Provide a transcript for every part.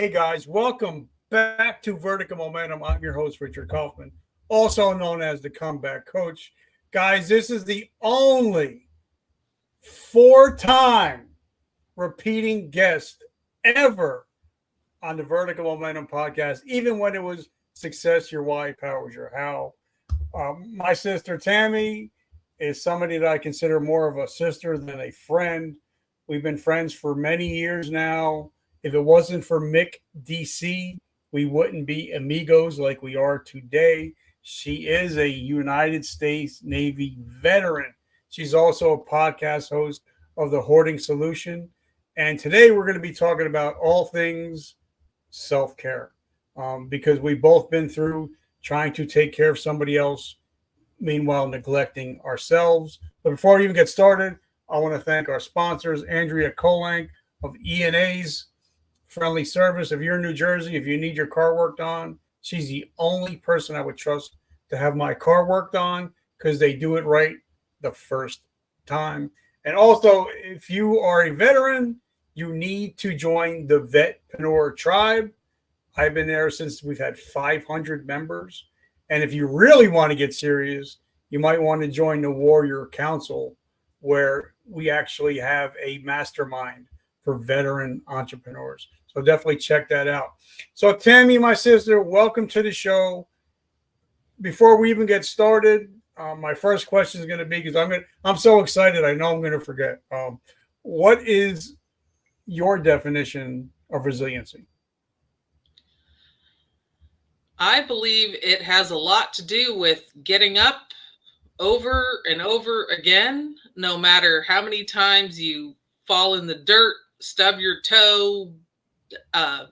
Hey guys, welcome back to Vertical Momentum. I'm your host, Richard Kaufman, also known as the Comeback Coach. Guys, this is the only four-time repeating guest ever on the Vertical Momentum podcast, even when it was Success Your Why, Powers Your How. My sister Tammi is somebody that I consider more of a sister than a friend. We've been friends for many years now. If it wasn't for Mick DC, we wouldn't be amigos like we are today. She is a United States Navy veteran. She's also a podcast host of the Hoarding Solution. And today we're going to be talking about all things self-care because we've both been through trying to take care of somebody else, meanwhile neglecting ourselves. But before we even get started, I want to thank our sponsors, Andrea Kolank of E&A's Friendly Service. If you're in New Jersey, if you need your car worked on, she's the only person I would trust to have my car worked on because they do it right the first time. And also, if you are a veteran, you need to join the Vetpreneur Tribe. I've been there since we've had 500 members. And if you really want to get serious, you might want to join the Warrior Council, where we actually have a mastermind for veteran entrepreneurs. So definitely check that out. So Tammi, my sister, welcome to the show. Before we even get started, my first question is going to be, because I'm so excited, I know I'm going to forget. What is your definition of resiliency? I believe it has a lot to do with getting up over and over again, no matter how many times you fall in the dirt, stub your toe,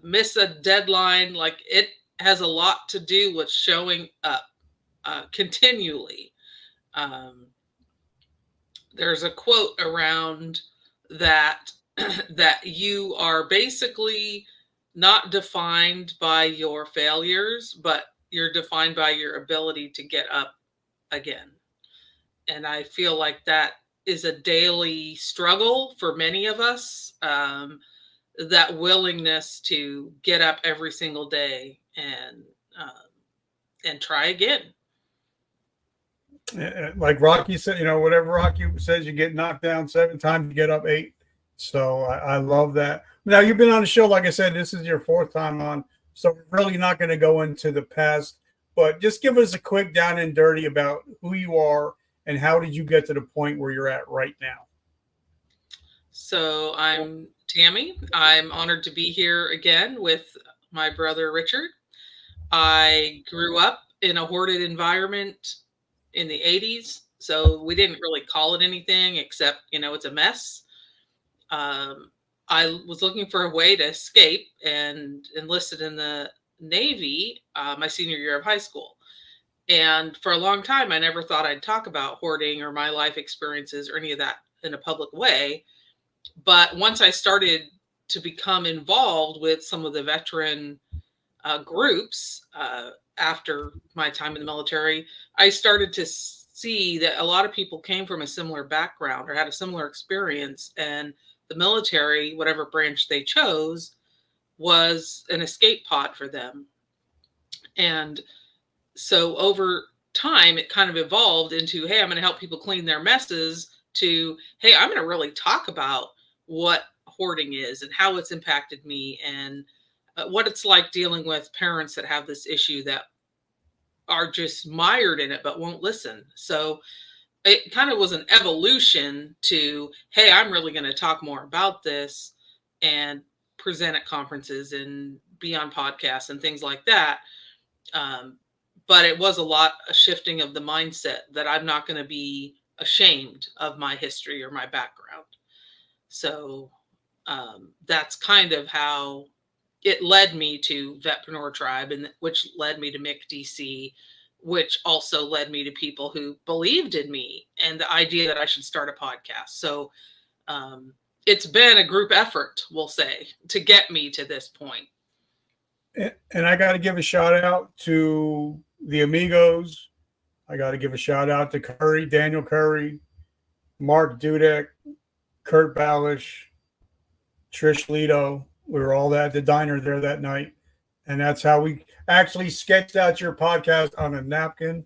miss a deadline. Like, it has a lot to do with showing up continually. There's a quote around that that you are basically not defined by your failures, but you're defined by your ability to get up again. And I feel like that is a daily struggle for many of us. That willingness to get up every single day and try again. Like Rocky said, whatever Rocky says, you get knocked down 7 times, you get up 8. So I love that. Now, you've been on the show, like I said, this is your 4th time on. So we're really not going to go into the past, but just give us a quick down and dirty about who you are and how did you get to the point where you're at right now. So I'm Tammi. I'm honored to be here again with my brother Richard. I grew up in a hoarded environment in the 80s, so we didn't really call it anything except, it's a mess. I was looking for a way to escape and enlisted in the Navy my senior year of high school. And for a long time, I never thought I'd talk about hoarding or my life experiences or any of that in a public way. But once I started to become involved with some of the veteran groups after my time in the military, I started to see that a lot of people came from a similar background or had a similar experience. And the military, whatever branch they chose, was an escape pod for them. And so over time, it kind of evolved into, hey, I'm going to help people clean their messes, to, hey, I'm going to really talk about what hoarding is and how it's impacted me, and what it's like dealing with parents that have this issue that are just mired in it but won't listen. So it kind of was an evolution to, hey, I'm really going to talk more about this and present at conferences and be on podcasts and things like that. But it was a shifting of the mindset that I'm not going to be ashamed of my history or my background. So that's kind of how it led me to Vetpreneur Tribe, and which led me to Mick DC, which also led me to people who believed in me and the idea that I should start a podcast. So it's been a group effort, we'll say, to get me to this point. And I got to give a shout out to the Amigos. I got to give a shout out to Daniel Curry, Mark Dudek, Kurt Balish, Trish Lito. We were all at the diner there that night, and that's how we actually sketched out your podcast on a napkin,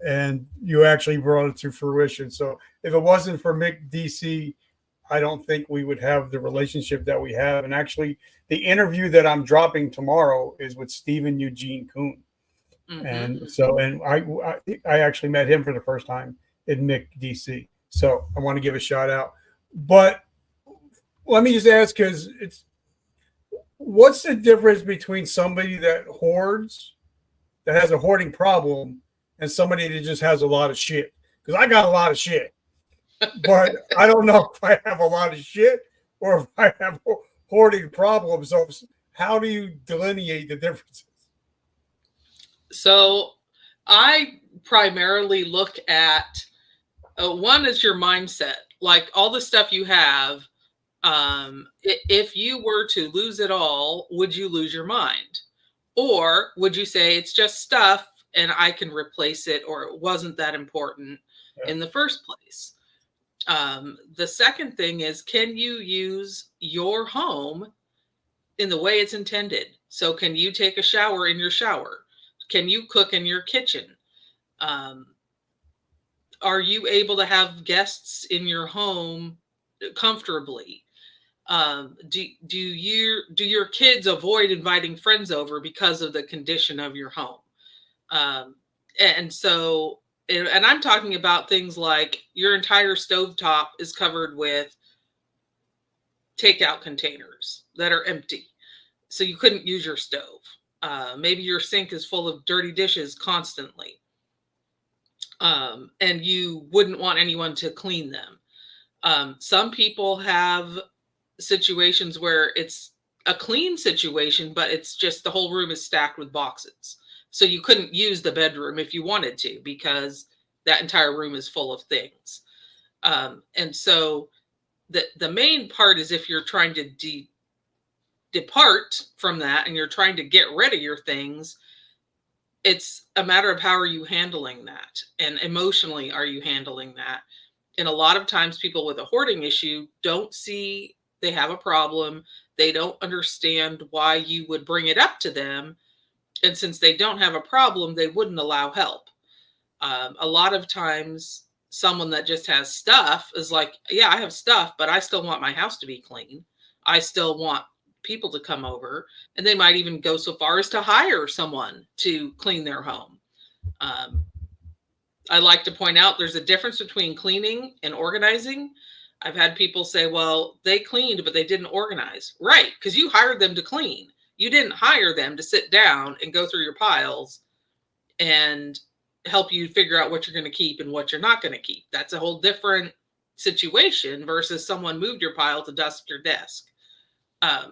and you actually brought it to fruition. So if it wasn't for Mick DC, I don't think we would have the relationship that we have. And actually, the interview that I'm dropping tomorrow is with Stephen Eugene Kuhn. Mm-hmm. And so, and I actually met him for the first time in Mick DC. So I want to give a shout out. But let me just ask, because what's the difference between somebody that hoards, that has a hoarding problem, and somebody that just has a lot of shit? Because I got a lot of shit, but I don't know if I have a lot of shit or if I have hoarding problems. So how do you delineate the differences? So I primarily look at one is your mindset, like all the stuff you have. If you were to lose it all, would you lose your mind? Or would you say it's just stuff and I can replace it, or it wasn't that important in the first place? The second thing is, can you use your home in the way it's intended? So can you take a shower in your shower? Can you cook in your kitchen? Are you able to have guests in your home comfortably? Do your kids avoid inviting friends over because of the condition of your home? And I'm talking about things like your entire stovetop is covered with takeout containers that are empty, so you couldn't use your stove. Maybe your sink is full of dirty dishes constantly, and you wouldn't want anyone to clean them. Some people have situations where it's a clean situation, but it's just the whole room is stacked with boxes. So you couldn't use the bedroom if you wanted to, because that entire room is full of things. And so the main part is, if you're trying to depart from that and you're trying to get rid of your things, it's a matter of how are you handling that, and emotionally are you handling that? And a lot of times people with a hoarding issue don't see they have a problem. They don't understand why you would bring it up to them. And since they don't have a problem, they wouldn't allow help. A lot of times someone that just has stuff is like, yeah, I have stuff, but I still want my house to be clean. I still want people to come over, and they might even go so far as to hire someone to clean their home. I like to point out there's a difference between cleaning and organizing. I've had people say, well, they cleaned, but they didn't organize. Right, because you hired them to clean. You didn't hire them to sit down and go through your piles and help you figure out what you're going to keep and what you're not going to keep. That's a whole different situation versus someone moved your pile to dust your desk. A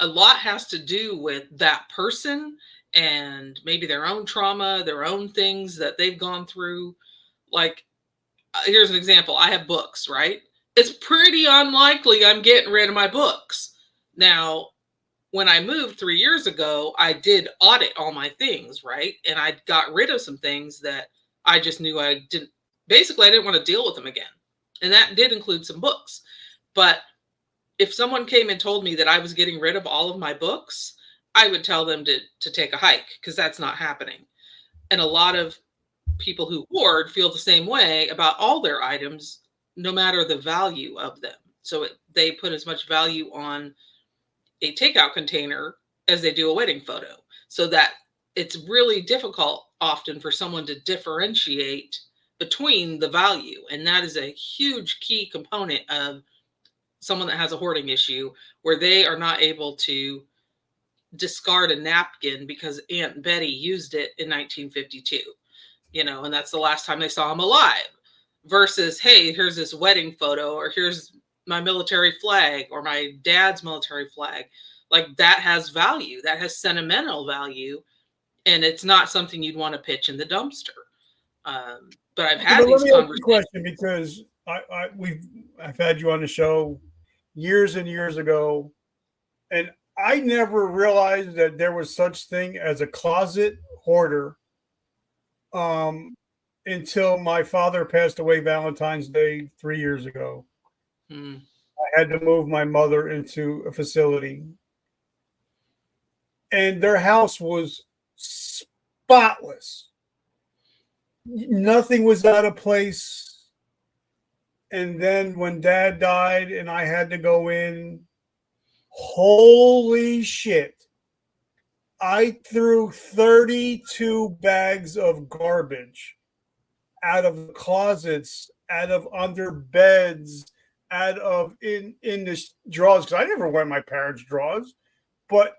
lot has to do with that person and maybe their own trauma, their own things that they've gone through. Like, here's an example. I have books, right? It's pretty unlikely I'm getting rid of my books. Now, when I moved 3 years ago, I did audit all my things, right? And I got rid of some things that I just knew I didn't want to deal with them again. And that did include some books. But if someone came and told me that I was getting rid of all of my books, I would tell them to take a hike, because that's not happening. And a lot of people who hoard feel the same way about all their items, no matter the value of them. So they put as much value on a takeout container as they do a wedding photo, so that it's really difficult often for someone to differentiate between the value. And that is a huge key component of someone that has a hoarding issue, where they are not able to discard a napkin because Aunt Betty used it in 1952, and that's the last time they saw him alive, versus, hey, here's this wedding photo, or here's my military flag, or my dad's military flag. Like, that has value, that has sentimental value, and it's not something you'd want to pitch in the dumpster. But I've had these conversations. Question, because I've had you on the show years and years ago, and I never realized that there was such thing as a closet hoarder until my father passed away Valentine's Day 3 years ago. I I had to move my mother into a facility, and their house was spotless. Nothing was out of place. And then when dad died and I had to go in, holy shit. I threw 32 bags of garbage out of the closets, out of under beds, out of in the drawers, because I never went in my parents' drawers, but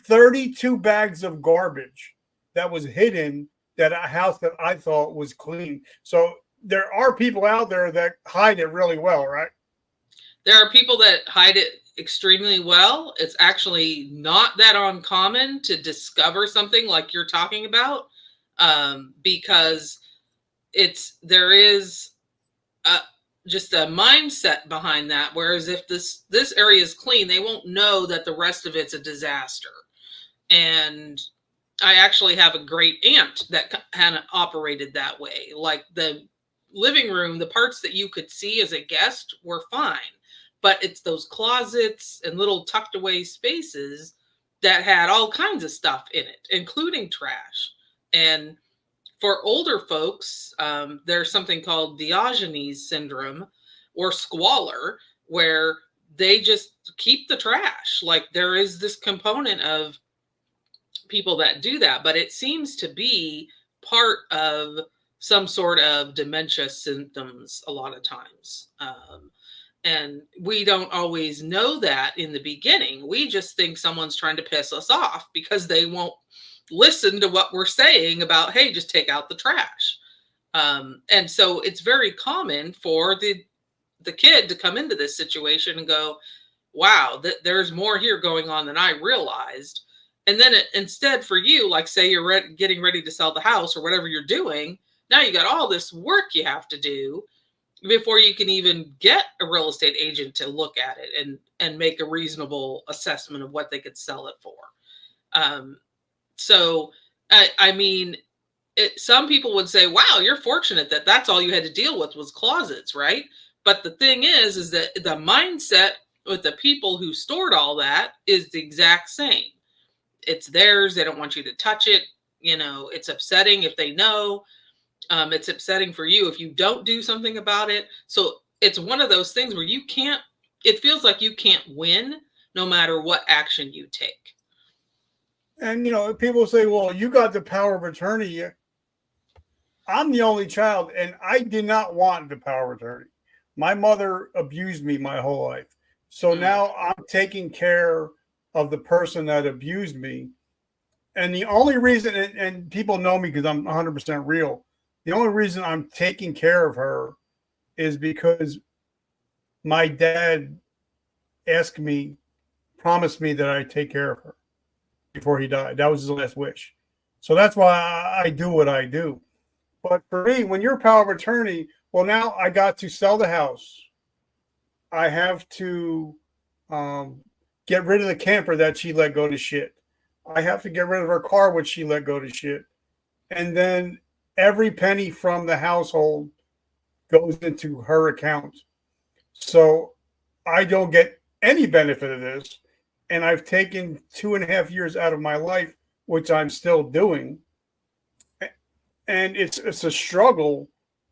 32 bags of garbage that was hidden, that a house that I thought was clean. So there are people out there that hide it really well, right? There are people that hide it extremely well. It's actually not that uncommon to discover something like you're talking about, because there is just a mindset behind that. Whereas if this area is clean, they won't know that the rest of it's a disaster. And I actually have a great aunt that kind of operated that way. Like the living room, the parts that you could see as a guest were fine, but it's those closets and little tucked away spaces that had all kinds of stuff in it, including trash. And for older folks, there's something called Diogenes syndrome or squalor, where they just keep the trash. Like there is this component of people that do that, but it seems to be part of some sort of dementia symptoms a lot of times. And we don't always know that in the beginning. We just think someone's trying to piss us off because they won't listen to what we're saying about, hey, just take out the trash. And so it's very common for the kid to come into this situation and go, wow, there's more here going on than I realized. And then instead for you, like say you're getting ready to sell the house or whatever you're doing, now you got all this work you have to do before you can even get a real estate agent to look at it and make a reasonable assessment of what they could sell it for. So, I mean, some people would say, wow, you're fortunate that that's all you had to deal with was closets, right? But the thing is that the mindset with the people who stored all that is the exact same. It's theirs. They don't want you to touch it. You know, it's upsetting if they know. It's upsetting for you if you don't do something about it. So it's one of those things where it feels like you can't win no matter what action you take. And, people say, well, you got the power of attorney. I'm the only child, and I did not want the power of attorney. My mother abused me my whole life. So now I'm taking care of the person that abused me. And the only reason, and people know me because I'm 100% real, the only reason I'm taking care of her is because my dad promised me that I'd take care of her before he died. That was his last wish. So that's why I do what I do. But for me, when you're power of attorney, well, now I got to sell the house. I have to get rid of the camper that she let go to shit. I have to get rid of her car, which she let go to shit. And then every penny from the household goes into her account. So I don't get any benefit of this. And I've taken 2.5 years out of my life, which I'm still doing. And it's a struggle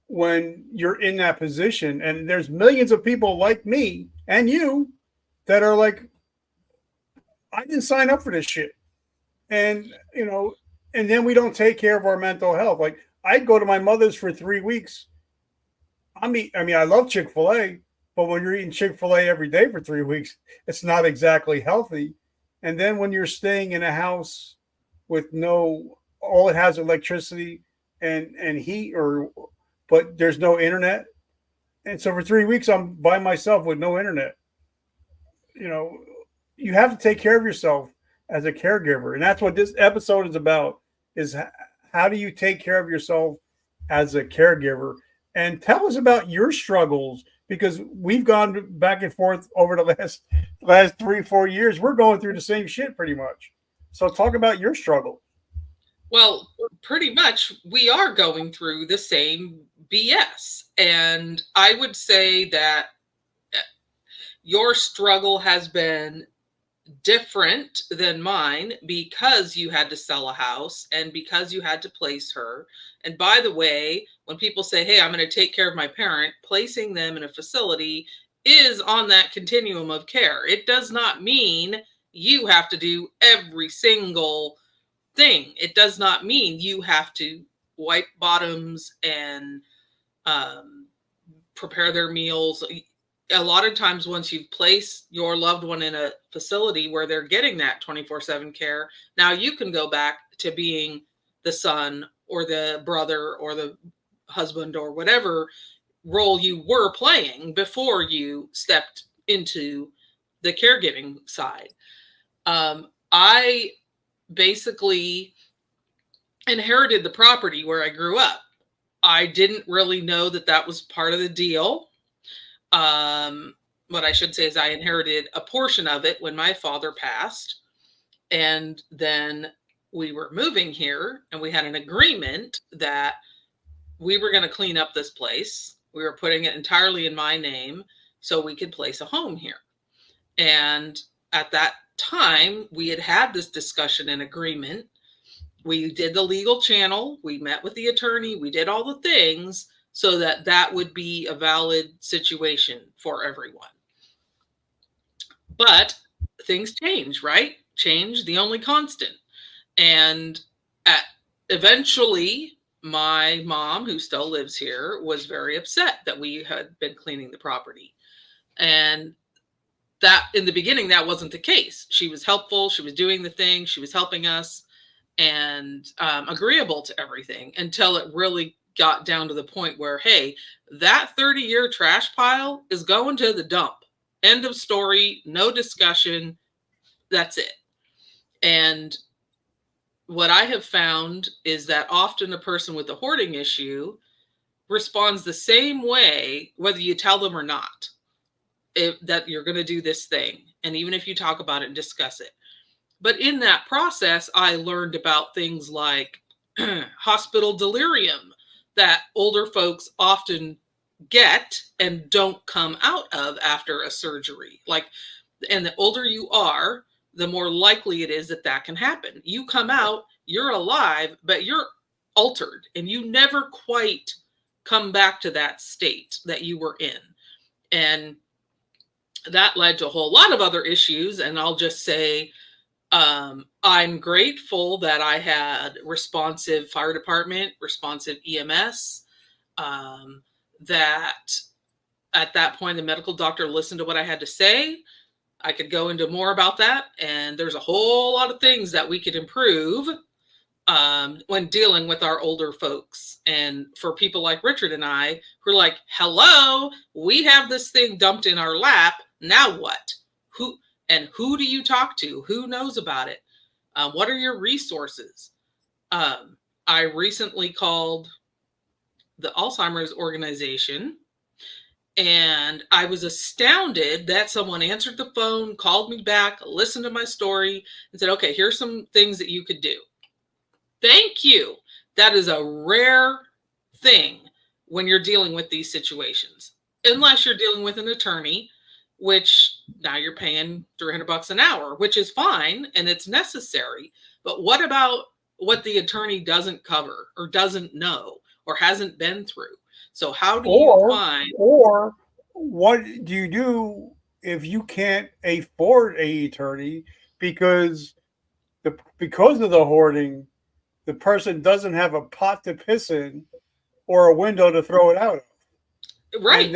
when you're in that position. And there's millions of people like me and you that are like, I didn't sign up for this shit. And, and then we don't take care of our mental health. Like I'd go to my mother's for 3 weeks. I mean, I love Chick-fil-A, but when you're eating Chick-fil-A every day for 3 weeks, it's not exactly healthy. And then when you're staying in a house with all it has electricity and heat, but there's no internet. And so for 3 weeks, I'm by myself with no internet. You have to take care of yourself as a caregiver. And that's what this episode is about, is how do you take care of yourself as a caregiver? And tell us about your struggles, because we've gone back and forth over the last 3-4 years. We're going through the same shit pretty much. So talk about your struggle. Well, pretty much we are going through the same BS. And I would say that your struggle has been different than mine because you had to sell a house and because you had to place her. And by the way, when people say, hey, I'm going to take care of my parent, placing them in a facility is on that continuum of care. It does not mean you have to do every single thing. It does not mean you have to wipe bottoms and prepare their meals. A lot of times, once you've placed your loved one in a facility where they're getting that 24/7 care, now you can go back to being the son or the brother or the husband or whatever role you were playing before you stepped into the caregiving side. I basically inherited the property where I grew up. I didn't really know that that was part of the deal. What I should say is I inherited a portion of it when my father passed. And then we were moving here and we had an agreement that we were going to clean up this place. We were putting it entirely in my name so we could place a home here. And at that time, we had this discussion and agreement. We did the legal channel. We met with the attorney. We did all the things so that that would be a valid situation for everyone. But things change, right? Change, the only constant. And eventually, my mom, who still lives here, was very upset that we had been cleaning the property. And that in the beginning, that wasn't the case. She was helpful. She was doing the thing. She was helping us and agreeable to everything until it really got down to the point where, hey, that 30-year trash pile is going to the dump. End of story. No discussion. That's it. And what I have found is that often a person with a hoarding issue responds the same way, whether you tell them or not, that you're going to do this thing. And even if you talk about it and discuss it. But in that process, I learned about things like hospital delirium that older folks often get and don't come out of after a surgery. And the older you are, the more likely it is that that can happen. You come out, you're alive, but you're altered and you never quite come back to that state that you were in. And that led to a whole lot of other issues. And I'll just say, I'm grateful that I had responsive fire department, responsive EMS, that at that point, the medical doctor listened to what I had to say. I could go into more about that. And there's a whole lot of things that we could improve when dealing with our older folks. And for people like Richard and I, who are like, hello, we have this thing dumped in our lap. Now what? Who do you talk to? Who knows about it? What are your resources? I recently called the Alzheimer's organization, and I was astounded that someone answered the phone, called me back, listened to my story, and said, okay, here's some things that you could do. Thank you. That is a rare thing when you're dealing with these situations, unless you're dealing with an attorney, which now you're paying $300 an hour, which is fine and it's necessary. But what about what the attorney doesn't cover or doesn't know or hasn't been through? So how do you find... Or what do you do if you can't afford an attorney because of the hoarding, the person doesn't have a pot to piss in or a window to throw it out of? Right.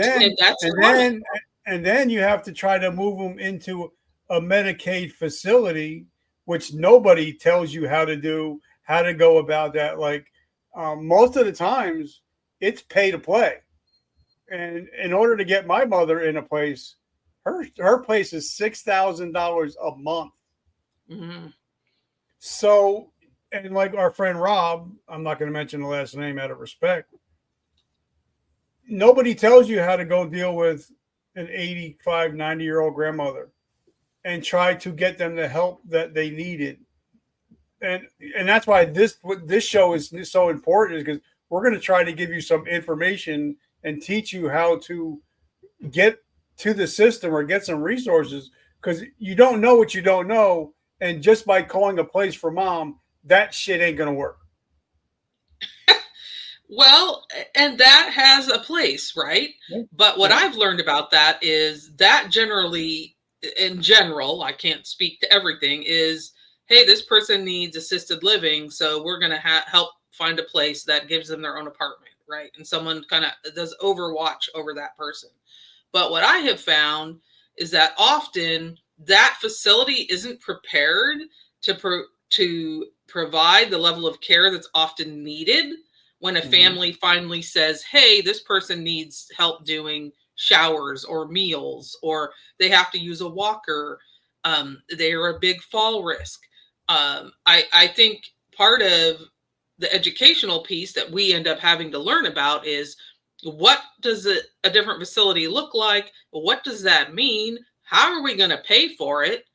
And then you have to try to move them into a Medicaid facility, which nobody tells you how to do, how to go about that. Most of the times, it's pay to play. And in order to get my mother in a place, her place is $6,000 a month. Mm-hmm. So, and like our friend Rob, I'm not going to mention the last name out of respect. Nobody tells you how to go deal with an 85, 90-year-old grandmother and try to get them the help that they needed. And that's why this show is so important, is because we're going to try to give you some information and teach you how to get to the system or get some resources, because you don't know what you don't know. And just by calling a place for mom, that shit ain't going to work. Well, and that has a place, right? Yeah. But what Yeah. I've learned about that is that generally, in general, I can't speak to everything, is hey, this person needs assisted living, so we're going to help find a place that gives them their own apartment, right? And someone kind of does overwatch over that person. But what I have found is that often that facility isn't prepared to provide the level of care that's often needed when a family finally says, hey, this person needs help doing showers or meals, or they have to use a walker. They are a big fall risk. I think part of the educational piece that we end up having to learn about is what does a different facility look like? What does that mean? How are we going to pay for it?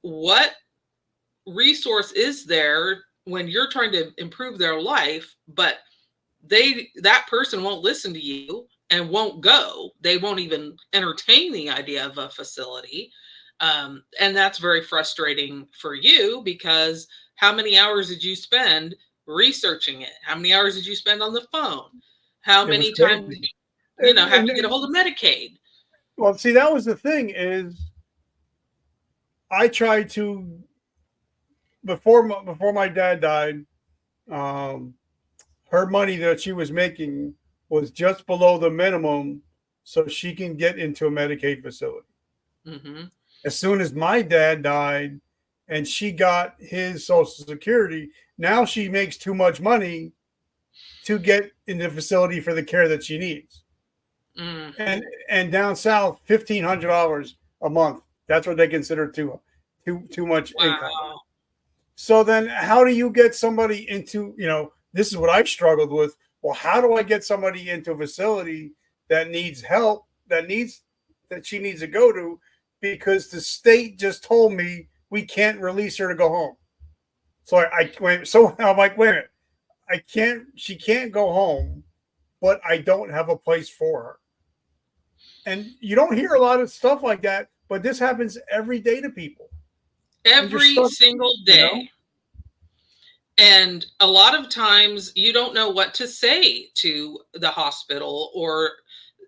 What resource is there when you're trying to improve their life, but that person won't listen to you and won't go. They won't even entertain the idea of a facility. And that's very frustrating for you, because how many hours did you spend researching it? How many hours did you spend on the phone? How many times did you have to get a hold of Medicaid? Well, see, that was the thing, is I tried to, before my dad died, her money that she was making was just below the minimum so she can get into a Medicaid facility. Mm-hmm. As soon as my dad died and she got his Social Security, now she makes too much money to get in the facility for the care that she needs. Mm. And down south, $1,500 a month. That's what they consider too much income. So then how do you get somebody into, this is what I've struggled with. Well, how do I get somebody into a facility that needs help, that she needs to go to, because the state just told me we can't release her to go home. So I'm like, wait a minute, she can't go home, but I don't have a place for her. And you don't hear a lot of stuff like that, but this happens every day to people. Every single day. And a lot of times you don't know what to say to the hospital or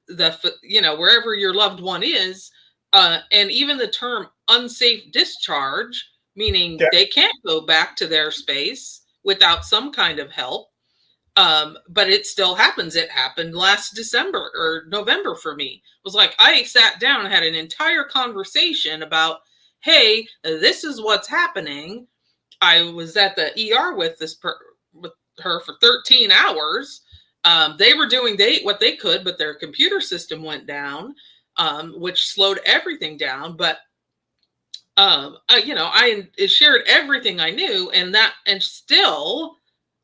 wherever your loved one is. And even the term unsafe discharge, meaning they can't go back to their space without some kind of help. But it still happens. It happened last December or November for me. It was like I sat down and had an entire conversation about, hey, this is what's happening. I was at the ER with her for 13 hours. They were doing what they could, but their computer system went down, which slowed everything down. But I shared everything I knew, and still,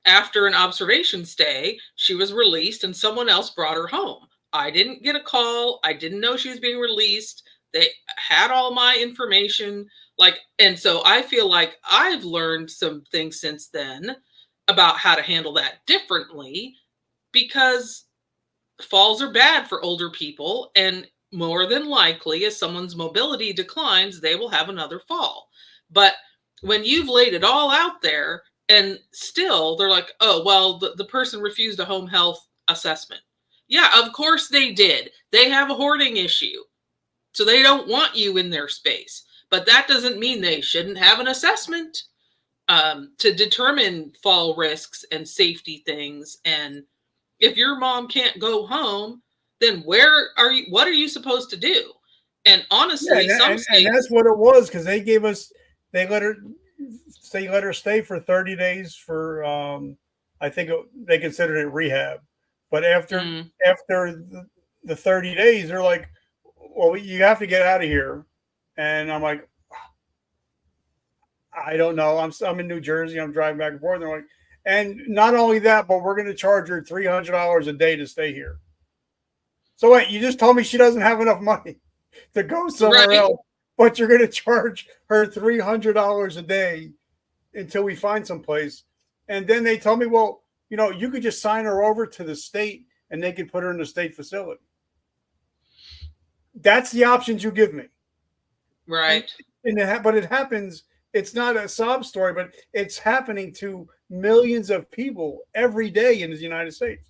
after an observation stay, she was released, and someone else brought her home. I didn't get a call. I didn't know she was being released. They had all my information. And so I feel like I've learned some things since then about how to handle that differently, because falls are bad for older people. And more than likely, as someone's mobility declines, they will have another fall. But when you've laid it all out there and still they're like, oh, well, the person refused a home health assessment. Yeah, of course they did. They have a hoarding issue. So they don't want you in their space. But that doesn't mean they shouldn't have an assessment to determine fall risks and safety things. And if your mom can't go home, then what are you supposed to do? And honestly, and that's what it was, because they let her stay for 30 days for I think they considered it rehab. But after the 30 days, they're like, well, you have to get out of here. And I'm like, I don't know. I'm in New Jersey. I'm driving back and forth. And they're like, and not only that, but we're going to charge her $300 a day to stay here. So wait, you just told me she doesn't have enough money to go somewhere else, but you're going to charge her $300 a day until we find some place. And then they told me, well, you could just sign her over to the state and they could put her in a state facility. That's the options you give me. Right. But it happens. It's not a sob story, but it's happening to millions of people every day in the United States.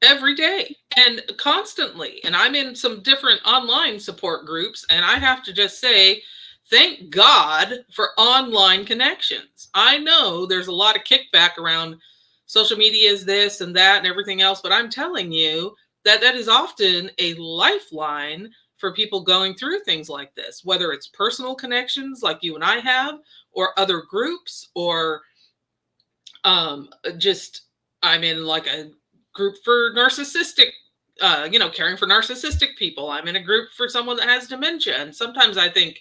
Every day and constantly. And I'm in some different online support groups, and I have to just say, thank God for online connections. I know there's a lot of kickback around social media is this and that and everything else, but I'm telling you that that is often a lifeline for people going through things like this, whether it's personal connections like you and I have, or other groups, or just I'm in like a group for narcissistic, caring for narcissistic people. I'm in a group for someone that has dementia. And sometimes I think,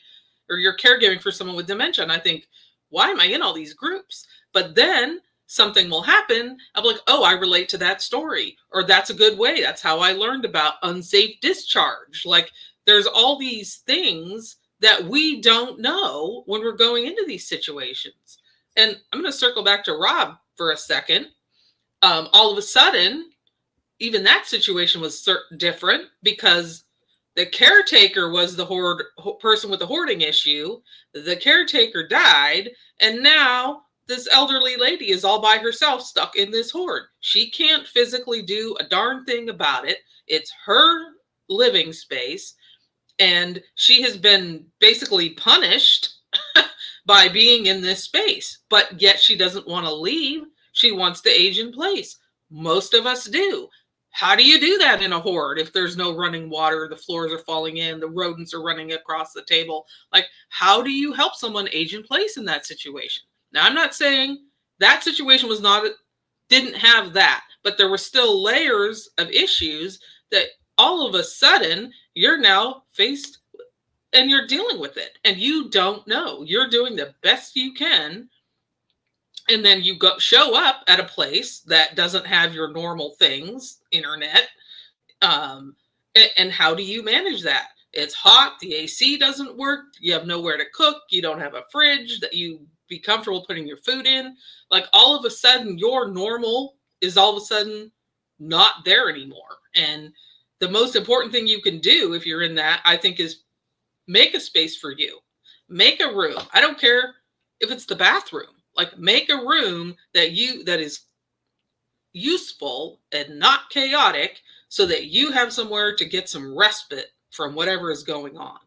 or you're caregiving for someone with dementia. And I think, why am I in all these groups? But then something will happen. I'm like, oh, I relate to that story. Or that's a good way. That's how I learned about unsafe discharge. Like there's all these things that we don't know when we're going into these situations. And I'm going to circle back to Rob for a second. All of a sudden, even that situation was different because the caretaker was the person with the hoarding issue. The caretaker died, and now this elderly lady is all by herself stuck in this hoard. She can't physically do a darn thing about it. It's her living space, and she has been basically punished by being in this space, but yet she doesn't want to leave. She wants to age in place. Most of us do. How do you do that in a hoard if there's no running water, the floors are falling in, the rodents are running across the table? Like, how do you help someone age in place in that situation? Now, I'm not saying that situation didn't have that, but there were still layers of issues that all of a sudden you're now faced and you're dealing with it and you don't know. You're doing the best you can. And then you show up at a place that doesn't have your normal things, internet. And how do you manage that? It's hot. The AC doesn't work. You have nowhere to cook. You don't have a fridge that you be comfortable putting your food in. Like all of a sudden your normal is all of a sudden not there anymore. And the most important thing you can do if you're in that, I think, is make a space for you. Make a room. I don't care if it's the bathroom. Like make a room that is useful and not chaotic so that you have somewhere to get some respite from whatever is going on.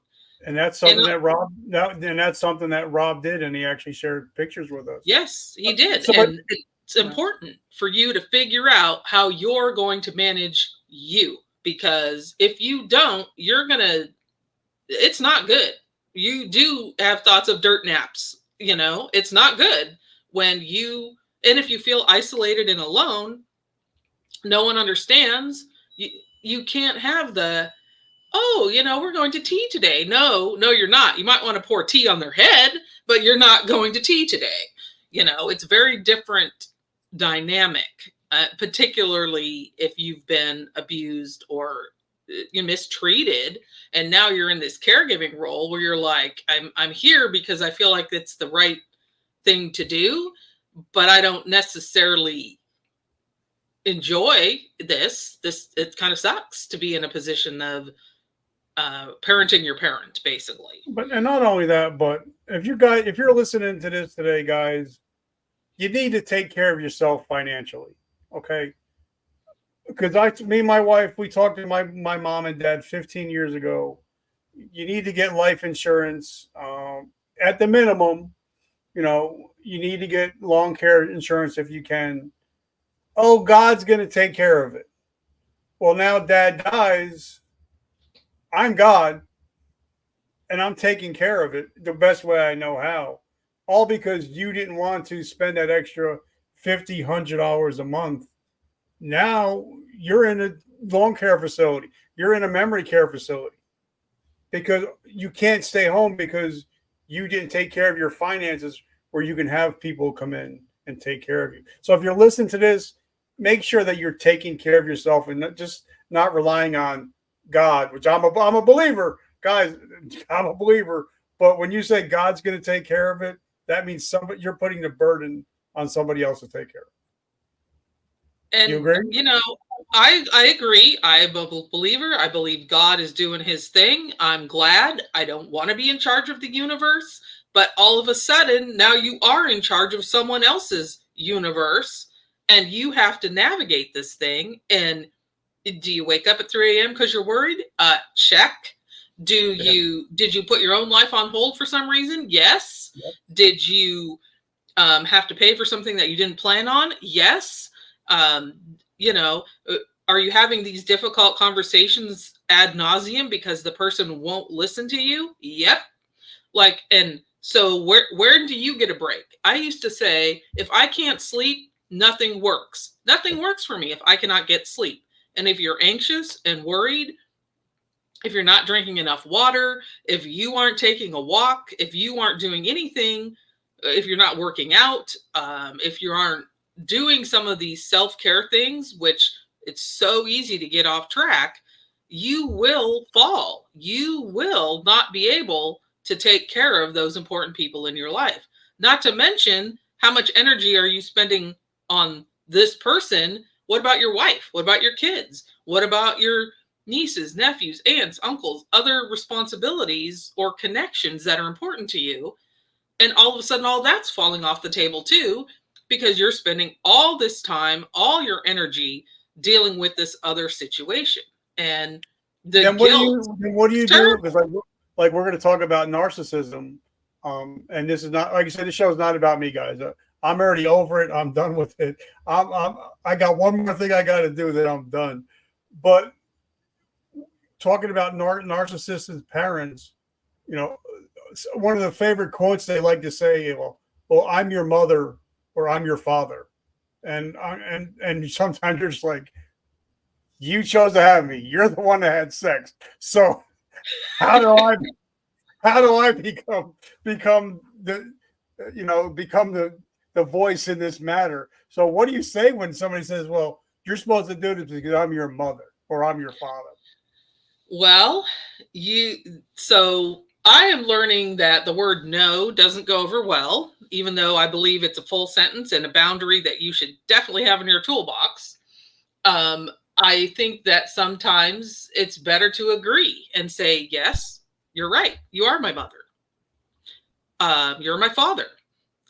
And that's something that's something that Rob did, and he actually shared pictures with us. Yes, he did. And it's important for you to figure out how you're going to manage you, because if you don't, it's not good. You do have thoughts of dirt naps. It's not good and if you feel isolated and alone, no one understands. You can't have we're going to tea today. No, you're not. You might want to pour tea on their head, but you're not going to tea today. It's very different dynamic, particularly if you've been abused or you're mistreated, and now you're in this caregiving role where you're like, I'm here because I feel like it's the right thing to do, but I don't necessarily enjoy this. It kind of sucks to be in a position of parenting your parent, basically. And not only that, but if you're listening to this today, guys, you need to take care of yourself financially, okay? Because me and my wife, we talked to my mom and dad 15 years ago. You need to get life insurance at the minimum. You need to get long care insurance if you can. Oh, God's going to take care of it. Well, now dad dies. I'm God, and I'm taking care of it the best way I know how. All because you didn't want to spend that extra $50, $100 a month. Now you're in a long care facility. You're in a memory care facility because you can't stay home because you didn't take care of your finances where you can have people come in and take care of you. So if you're listening to this, make sure that you're taking care of yourself and not relying on God, which I'm a believer, guys. I'm a believer. But when you say God's going to take care of it, that means you're putting the burden on somebody else to take care of You And agree? I agree. I'm a believer. I believe God is doing his thing. I'm glad. I don't want to be in charge of the universe, but all of a sudden now you are in charge of someone else's universe, and you have to navigate this thing. And do you wake up at 3 a.m. because you're worried? Check. Yeah. Did you put your own life on hold for some reason? Yes. Yep. Did you have to pay for something that you didn't plan on? Yes. Um, you know, uh, are you having these difficult conversations ad nauseum because the person won't listen to you? Yep. Like, and so where do you get a break? I used to say, if I can't sleep, nothing works. Nothing works for me if I cannot get sleep. And if you're anxious and worried, if you're not drinking enough water, if you aren't taking a walk, if you aren't doing anything, if you're not working out, if you aren't doing some of these self-care things, which it's so easy to get off track, you will fall. You will not be able to take care of those important people in your life. Not to mention, how much energy are you spending on this person? What about your wife? What about your kids? What about your nieces, nephews, aunts, uncles, other responsibilities or connections that are important to you? And all of a sudden, all that's falling off the table too, because you're spending all this time, all your energy dealing with this other situation. And the Then what do guilt you then what do is you do? terrible. Because like we're going to talk about narcissism, and this is not, like I said, this show is not about me, guys. I'm already over it. I'm done with it. I got one more thing I got to do, then I'm done. But talking about narcissistic parents, you know, one of the favorite quotes they like to say, well, I'm your mother or I'm your father, and sometimes you're just like, you chose to have me. You're the one that had sex. So how do I become the become the voice in this matter? So what do you say when somebody says, well, you're supposed to do this because I'm your mother or I'm your father? Well, so I am learning that the word no doesn't go over well, even though I believe it's a full sentence and a boundary that you should definitely have in your toolbox. Um, I think that sometimes it's better to agree and say, yes, you're right. You are my mother. You're my father.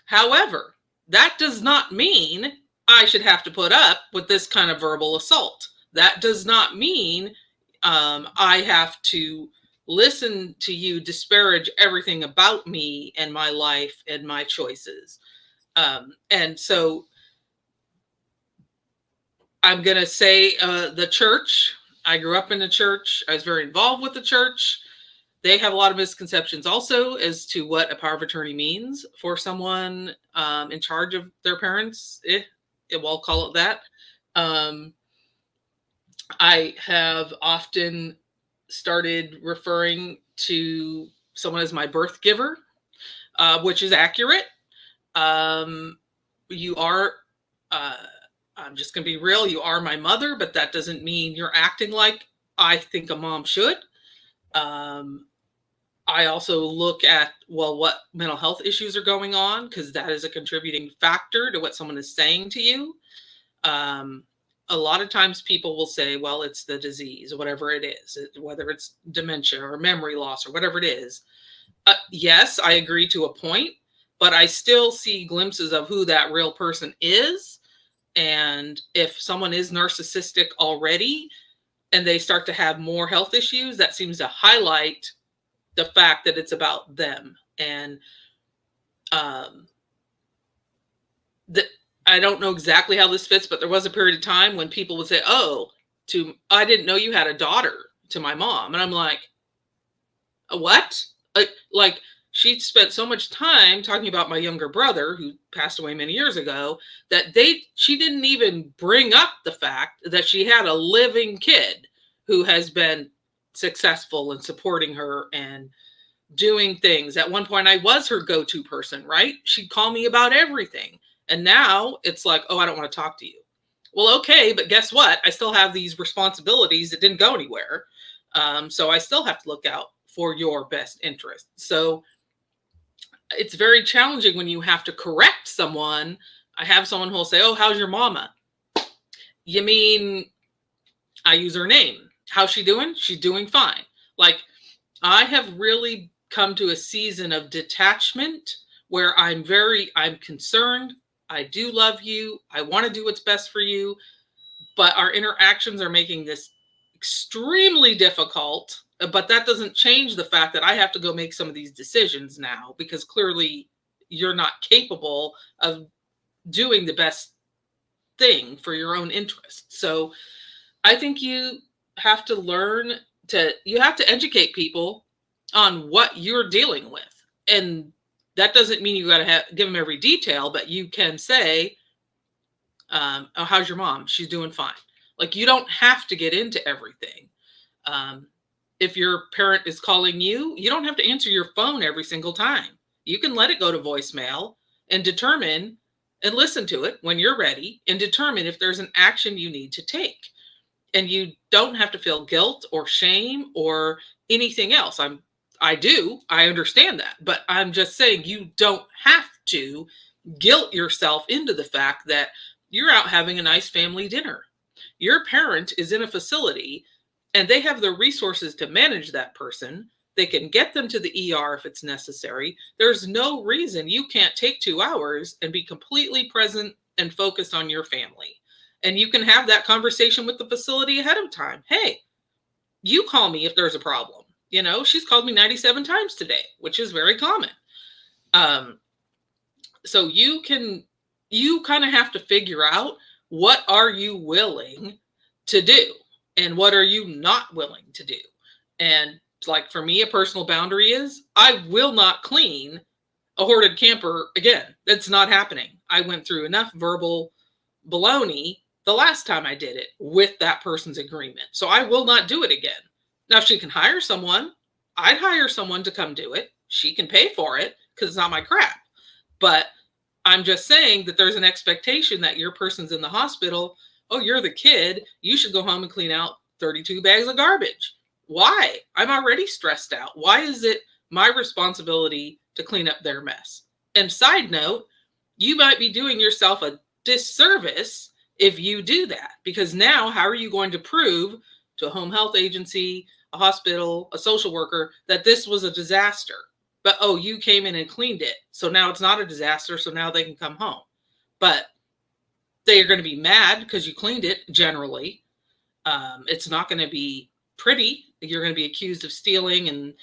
However, that does not mean I should have to put up with this kind of verbal assault. That does not mean I have to listen to you disparage everything about me and my life and my choices. And so I'm going to say the church. I grew up in the church. I was very involved with the church. They have a lot of misconceptions also as to what a power of attorney means for someone in charge of their parents. We'll call it that. Um, I have often started referring to someone as my birth giver, which is accurate. Um, you are, uh, I'm just going to be real, you are my mother, but that doesn't mean you're acting like I think a mom should. Um, I also look at, well, what mental health issues are going on, because that is a contributing factor to what someone is saying to you. Um, a lot of times people will say, well, it's the disease, or whatever it is, whether it's dementia or memory loss or whatever it is. Yes, I agree to a point, but I still see glimpses of who that real person is. And if someone is narcissistic already and they start to have more health issues, that seems to highlight the fact that it's about them. And um, the, I don't know exactly how this fits, but there was a period of time when people would say, "Oh, I didn't know you had a daughter," to my mom, and I'm like, "What?" Like she spent so much time talking about my younger brother who passed away many years ago that she didn't even bring up the fact that she had a living kid who has been successful in supporting her and doing things. At one point, I was her go-to person, right? She'd call me about everything. And now it's like, oh, I don't want to talk to you. Well, okay, but guess what? I still have these responsibilities that didn't go anywhere. So I still have to look out for your best interest. So it's very challenging when you have to correct someone. I have someone who will say, oh, how's your mama? You mean I use her name? How's she doing? She's doing fine. Like, I have really come to a season of detachment where I'm concerned. I do love you. I want to do what's best for you. But our interactions are making this extremely difficult. But that doesn't change the fact that I have to go make some of these decisions now, because clearly you're not capable of doing the best thing for your own interest. So I think you have to you have to educate people on what you're dealing with. And that doesn't mean you got to give them every detail, but you can say, oh, how's your mom? She's doing fine. Like, you don't have to get into everything. If your parent is calling you, you don't have to answer your phone every single time. You can let it go to voicemail and determine and listen to it when you're ready and determine if there's an action you need to take. And you don't have to feel guilt or shame or anything else. I understand that, but I'm just saying you don't have to guilt yourself into the fact that you're out having a nice family dinner. Your parent is in a facility and they have the resources to manage that person. They can get them to the ER if it's necessary. There's no reason you can't take 2 hours and be completely present and focused on your family. And you can have that conversation with the facility ahead of time. Hey, you call me if there's a problem. You know, she's called me 97 times today, which is very common. So you kind of have to figure out, what are you willing to do and what are you not willing to do? And like, for me, a personal boundary is I will not clean a hoarded camper again. That's not happening. I went through enough verbal baloney the last time I did it with that person's agreement. So I will not do it again. Now, if she can hire someone, I'd hire someone to come do it. She can pay for it because it's not my crap. But I'm just saying that there's an expectation that your person's in the hospital. Oh, you're the kid. You should go home and clean out 32 bags of garbage. Why? I'm already stressed out. Why is it my responsibility to clean up their mess? And side note, you might be doing yourself a disservice if you do that, because now how are you going to prove to a home health agency, a hospital, a social worker that this was a disaster? But, oh, you came in and cleaned it, so now it's not a disaster, so now they can come home. But they are going to be mad because you cleaned it, generally. It's not going to be pretty. You're going to be accused of stealing and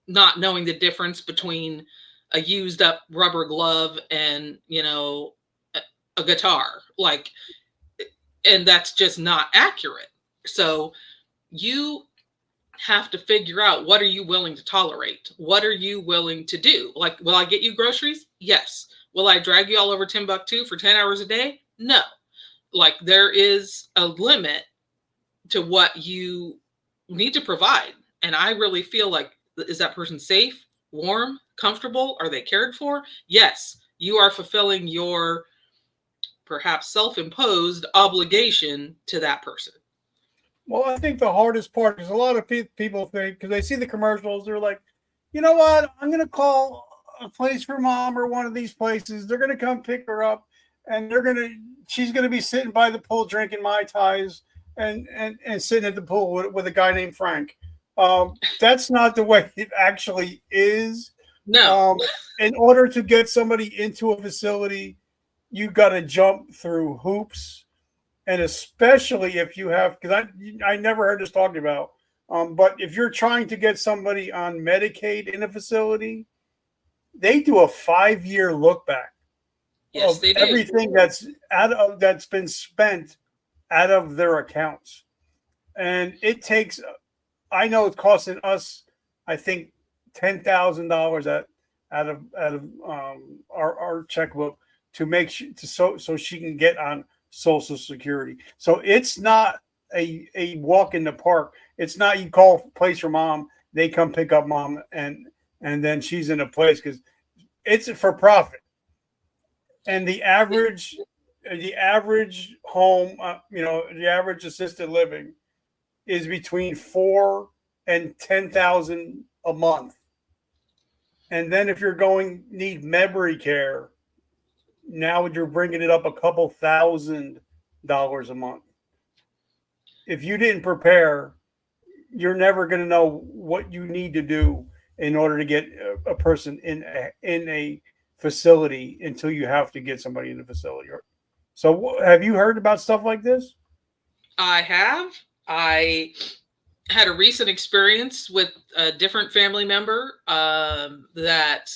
not knowing the difference between a used up rubber glove and, you know, a guitar. Like, and that's just not accurate. So you have to figure out, what are you willing to tolerate? What are you willing to do? Like, will I get you groceries? Yes. Will I drag you all over Timbuktu for 10 hours a day? No. Like, there is a limit to what you need to provide. And I really feel like, is that person safe, warm, comfortable? Are they cared for? Yes. You are fulfilling your perhaps self-imposed obligation to that person. Well, I think the hardest part is a lot of people think, because they see the commercials, they're like, you know what? I'm going to call a place for mom or one of these places. They're going to come pick her up, and she's going to be sitting by the pool drinking Mai Tais and sitting at the pool with a guy named Frank. That's not the way it actually is. No. In order to get somebody into a facility, you got to jump through hoops. And especially if you have, because I never heard this talked about, but if you're trying to get somebody on Medicaid in a facility, they do a 5-year look back. Yes, they do. Everything that's been spent out of their accounts. And it takes, I know it's costing us, I think, $10,000 out of our checkbook to make sure so she can get on Social Security. So it's not a walk in the park. It's not you call place for mom, they come pick up mom, and then she's in a place, because it's for profit. And the average home, the average assisted living is between $4,000 and $10,000 a month. And then if you're need memory care, now you're bringing it up a couple $1,000 a month. if you didn't prepare, you're never going to know what you need to do in order to get a person in a facility until you have to get somebody in the facility. So, have you heard about stuff like this? I have. I had a recent experience with a different family member that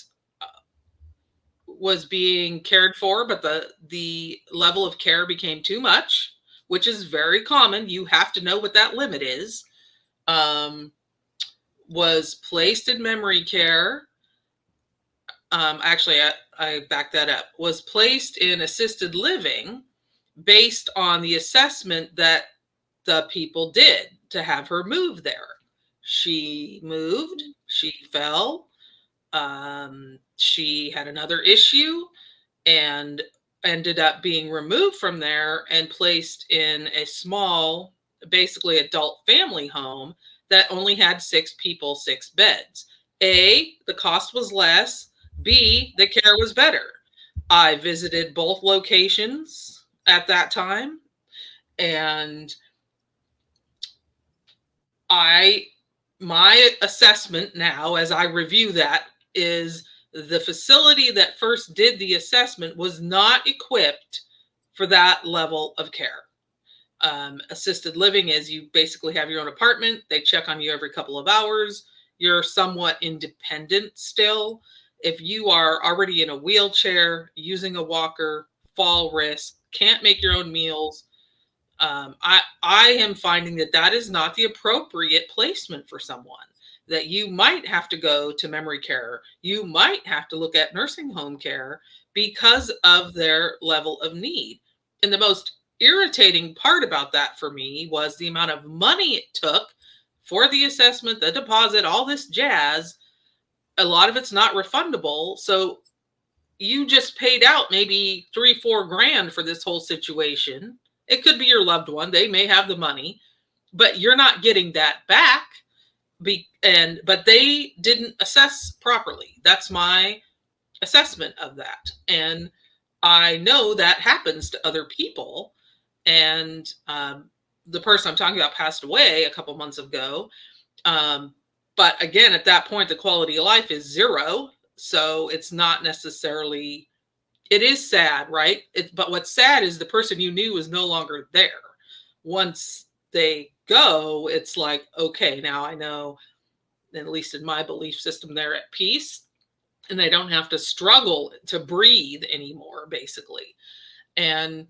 was being cared for, but the level of care became too much, which is very common. You have to know what that limit is. Was placed in memory care. Actually, I back that up. Was placed in assisted living based on the assessment that the people did to have her move there. She moved, she fell, she had another issue and ended up being removed from there and placed in a small, basically adult family home that only had 6 people, 6 beds. A, the cost was less. B, the care was better. I visited both locations at that time, and my assessment now as I review that is the facility that first did the assessment was not equipped for that level of care. Assisted living is you basically have your own apartment. They check on you every couple of hours. You're somewhat independent still. If you are already in a wheelchair, using a walker, fall risk, can't make your own meals, I am finding that is not the appropriate placement for someone. That you might have to go to memory care. You might have to look at nursing home care because of their level of need. And the most irritating part about that for me was the amount of money it took for the assessment, the deposit, all this jazz. A lot of it's not refundable. So you just paid out maybe $3-4 grand for this whole situation. It could be your loved one. They may have the money, but you're not getting that back. But they didn't assess properly. That's my assessment of that. And I know that happens to other people. And the person I'm talking about passed away a couple months ago. But again, at that point, the quality of life is 0. So it's not necessarily, it is sad, right? But what's sad is the person you knew is no longer there. Once they go, it's like, okay, now I know, at least in my belief system, they're at peace and they don't have to struggle to breathe anymore, basically. And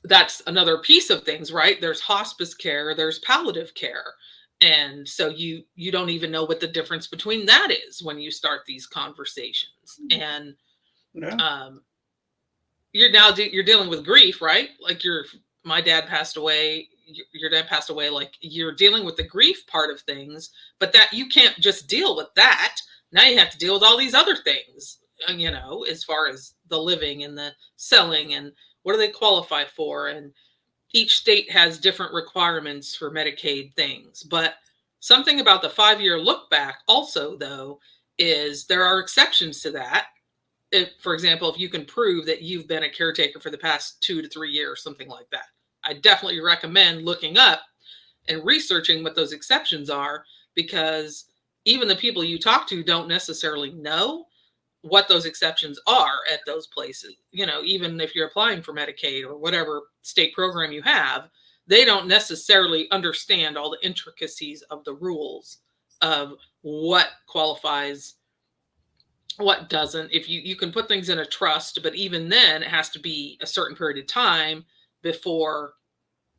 that's another piece of things, right? There's hospice care, there's palliative care. And so you don't even know what the difference between that is when you start these conversations. And you're dealing with grief, right? Like my dad passed away, your dad passed away, like you're dealing with the grief part of things, but that you can't just deal with that. Now you have to deal with all these other things, as far as the living and the selling and what do they qualify for? And each state has different requirements for Medicaid things. But something about the 5-year look back also, though, is there are exceptions to that. For example, if you can prove that you've been a caretaker for the past 2 to 3 years, something like that, I definitely recommend looking up and researching what those exceptions are, because even the people you talk to don't necessarily know what those exceptions are at those places. Even if you're applying for Medicaid or whatever state program you have, they don't necessarily understand all the intricacies of the rules of what qualifies, what doesn't. If you can put things in a trust, but even then it has to be a certain period of time before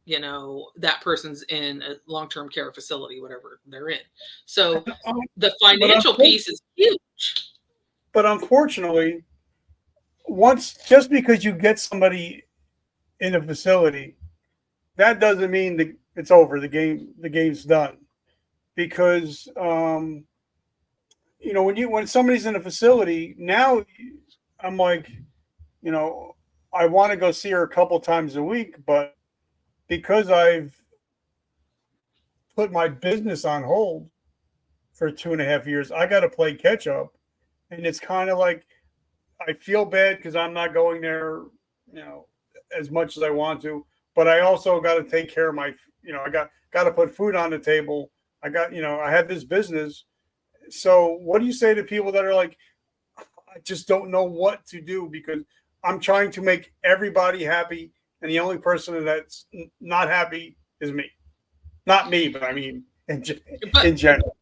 that person's in a long-term care facility, whatever they're in. So the financial piece is huge. But unfortunately, just because you get somebody in a facility, that doesn't mean that it's over. The game's done, because when somebody's in a facility now, I'm like, I want to go see her a couple times a week, but because I've put my business on hold for 2.5 years, I got to play catch up. And it's kind of like, I feel bad because I'm not going there, as much as I want to, but I also got to take care of my, I got to put food on the table. I have this business. So what do you say to people that are like, I just don't know what to do because I'm trying to make everybody happy, and the only person that's not happy is me. Not me, but I mean But in general.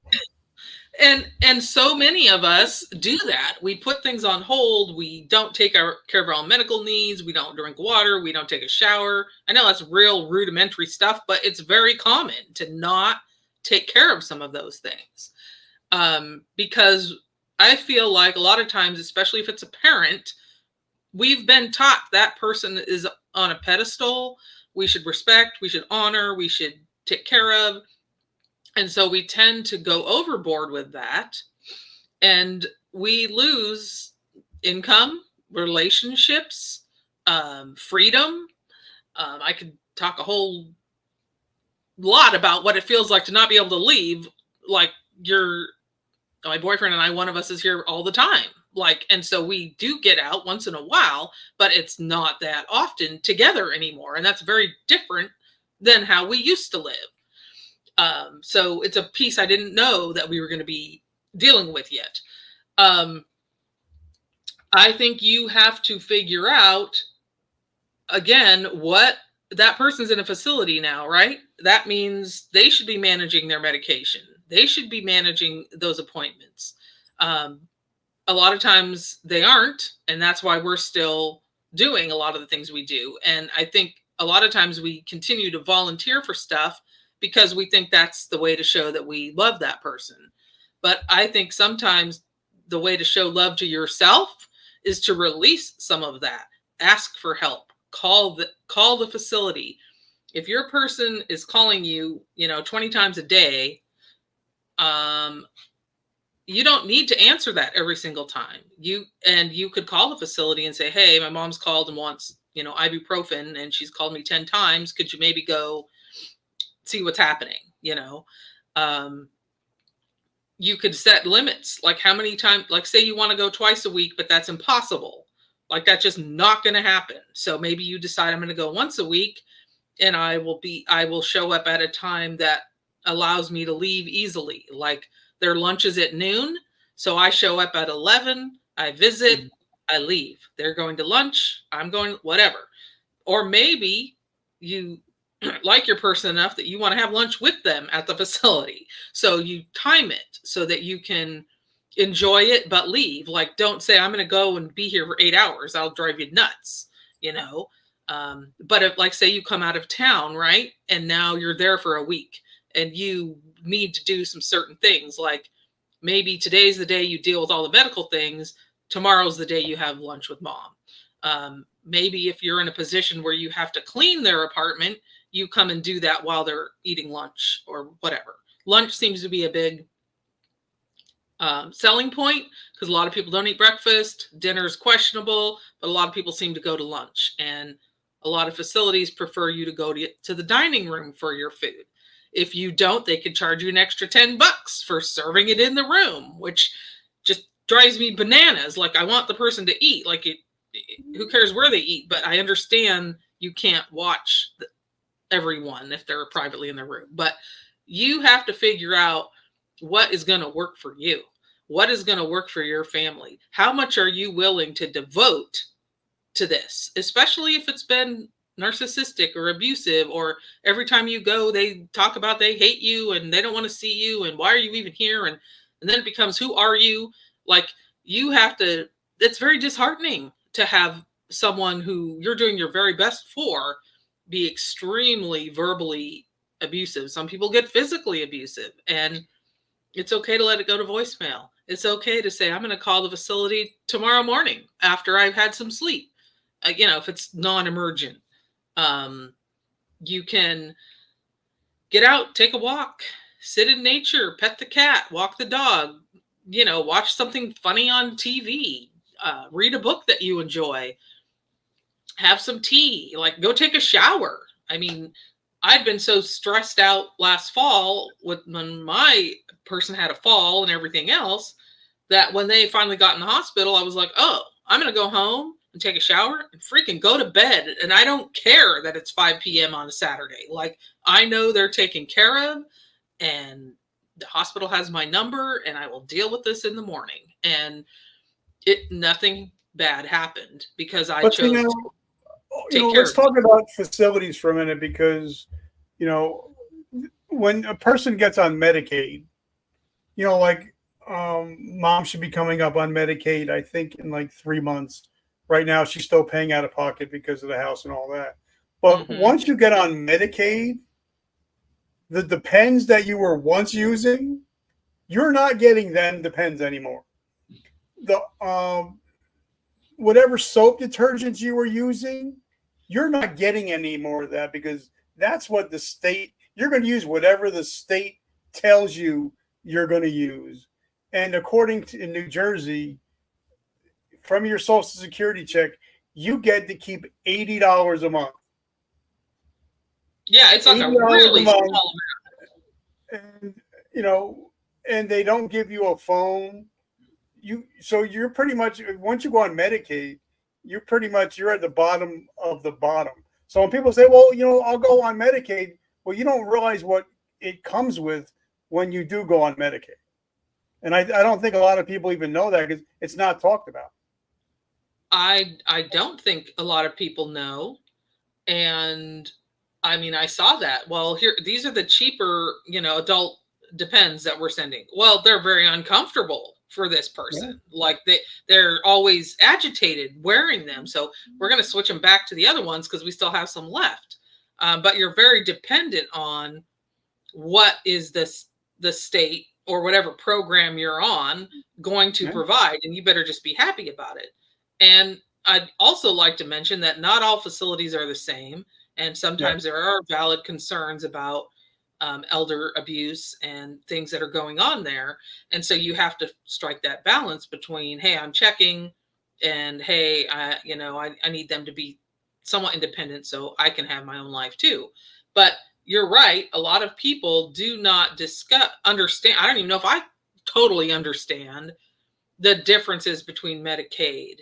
and so many of us do that. We put things on hold. We don't take care of our own medical needs. We don't drink water. We don't take a shower. I know that's real rudimentary stuff, but it's very common to not take care of some of those things. Because I feel like a lot of times, especially if it's a parent, we've been taught that person is on a pedestal. We should respect, we should honor, we should take care of. And so we tend to go overboard with that, and we lose income, relationships, freedom. I could talk a whole lot about what it feels like to not be able to leave. Like my boyfriend and I, one of us is here all the time. And so we do get out once in a while, but it's not that often together anymore. And that's very different than how we used to live. So it's a piece I didn't know that we were going to be dealing with yet. I think you have to figure out, again, what that person's in a facility now, right? That means they should be managing their medication. They should be managing those appointments. A lot of times they aren't, and that's why we're still doing a lot of the things we do. And I think a lot of times we continue to volunteer for stuff because we think that's the way to show that we love that person. But I think sometimes the way to show love to yourself is to release some of that. Ask for help. Call the facility. If your person is calling you, 20 times a day, you don't need to answer that every single time. You could call the facility and say, hey, my mom's called and wants, ibuprofen, and she's called me 10 times. Could you maybe go see what's happening? You could set limits, like how many times, like say you want to go twice a week, but that's impossible. Like that's just not going to happen. So maybe you decide I'm going to go once a week, and I will show up at a time that allows me to leave easily. Like their lunch is at noon. So I show up at 11, I visit, I leave. They're going to lunch, I'm going, whatever. Or maybe you like your person enough that you want to have lunch with them at the facility. So you time it so that you can enjoy it, but leave. Like, don't say, I'm going to go and be here for 8 hours. I'll drive you nuts, But if, like, say you come out of town, right? And now you're there for a week and you need to do some certain things. Like maybe today's the day you deal with all the medical things. Tomorrow's the day you have lunch with mom. Maybe if you're in a position where you have to clean their apartment, you come and do that while they're eating lunch or whatever. Lunch seems to be a big selling point because a lot of people don't eat breakfast. Dinner is questionable, but a lot of people seem to go to lunch. And a lot of facilities prefer you to go to the dining room for your food. If you don't, they could charge you an extra $10 for serving it in the room, which just drives me bananas. Like I want the person to eat. Like who cares where they eat? But I understand you can't watch everyone if they're privately in their room. But you have to figure out what is going to work for you. What is going to work for your family? How much are you willing to devote to this? Especially if it's been narcissistic or abusive, or every time you go, they talk about they hate you and they don't want to see you. And why are you even here? And then it becomes, who are you? Like you have to, it's very disheartening to have someone who you're doing your very best for be extremely verbally abusive. Some people get physically abusive, and it's okay to let it go to voicemail. It's okay to say, I'm going to call the facility tomorrow morning after I've had some sleep. If it's non-emergent, you can get out, take a walk, sit in nature, pet the cat, walk the dog, watch something funny on TV, read a book that you enjoy, have some tea, like go take a shower. I mean, I'd been so stressed out last fall when my person had a fall and everything else, that when they finally got in the hospital, I was like, oh, I'm going to go home and take a shower and freaking go to bed. And I don't care that it's 5 p.m. on a Saturday. Like, I know they're taken care of, and the hospital has my number, and I will deal with this in the morning. And nothing bad happened because I But chose to take care let's of them. talk about facilities for a minute, because when a person gets on Medicaid, like mom should be coming up on Medicaid, I think, in like 3 months. Right now, she's still paying out of pocket because of the house and all that. But once you get on Medicaid, the Depends that you were once using, you're not getting them Depends anymore. The whatever soap detergents you were using, you're not getting any more of that, because that's what the state, you're going to use whatever the state tells you you're going to use. And according to in New Jersey, from your Social Security check, you get to keep $80 a month. Yeah, it's like a really small amount. And and they don't give you a phone. So you're pretty much, once you go on Medicaid, you're at the bottom of the bottom. So when people say, well, I'll go on Medicaid, well, you don't realize what it comes with when you do go on Medicaid. And I don't think a lot of people even know that, because it's not talked about. I don't think a lot of people know. And I mean, I saw that. Well, these are the cheaper, adult Depends that we're sending. Well, they're very uncomfortable for this person. Yeah. Like they're always agitated wearing them. So we're going to switch them back to the other ones because we still have some left. But you're very dependent on what is the state or whatever program you're on going to provide, and you better just be happy about it. And I'd also like to mention that not all facilities are the same, and sometimes there are valid concerns about elder abuse and things that are going on there. And so you have to strike that balance between, hey, I'm checking, and hey, I need them to be somewhat independent so I can have my own life too. But you're right. A lot of people do not understand. I don't even know if I totally understand the differences between Medicaid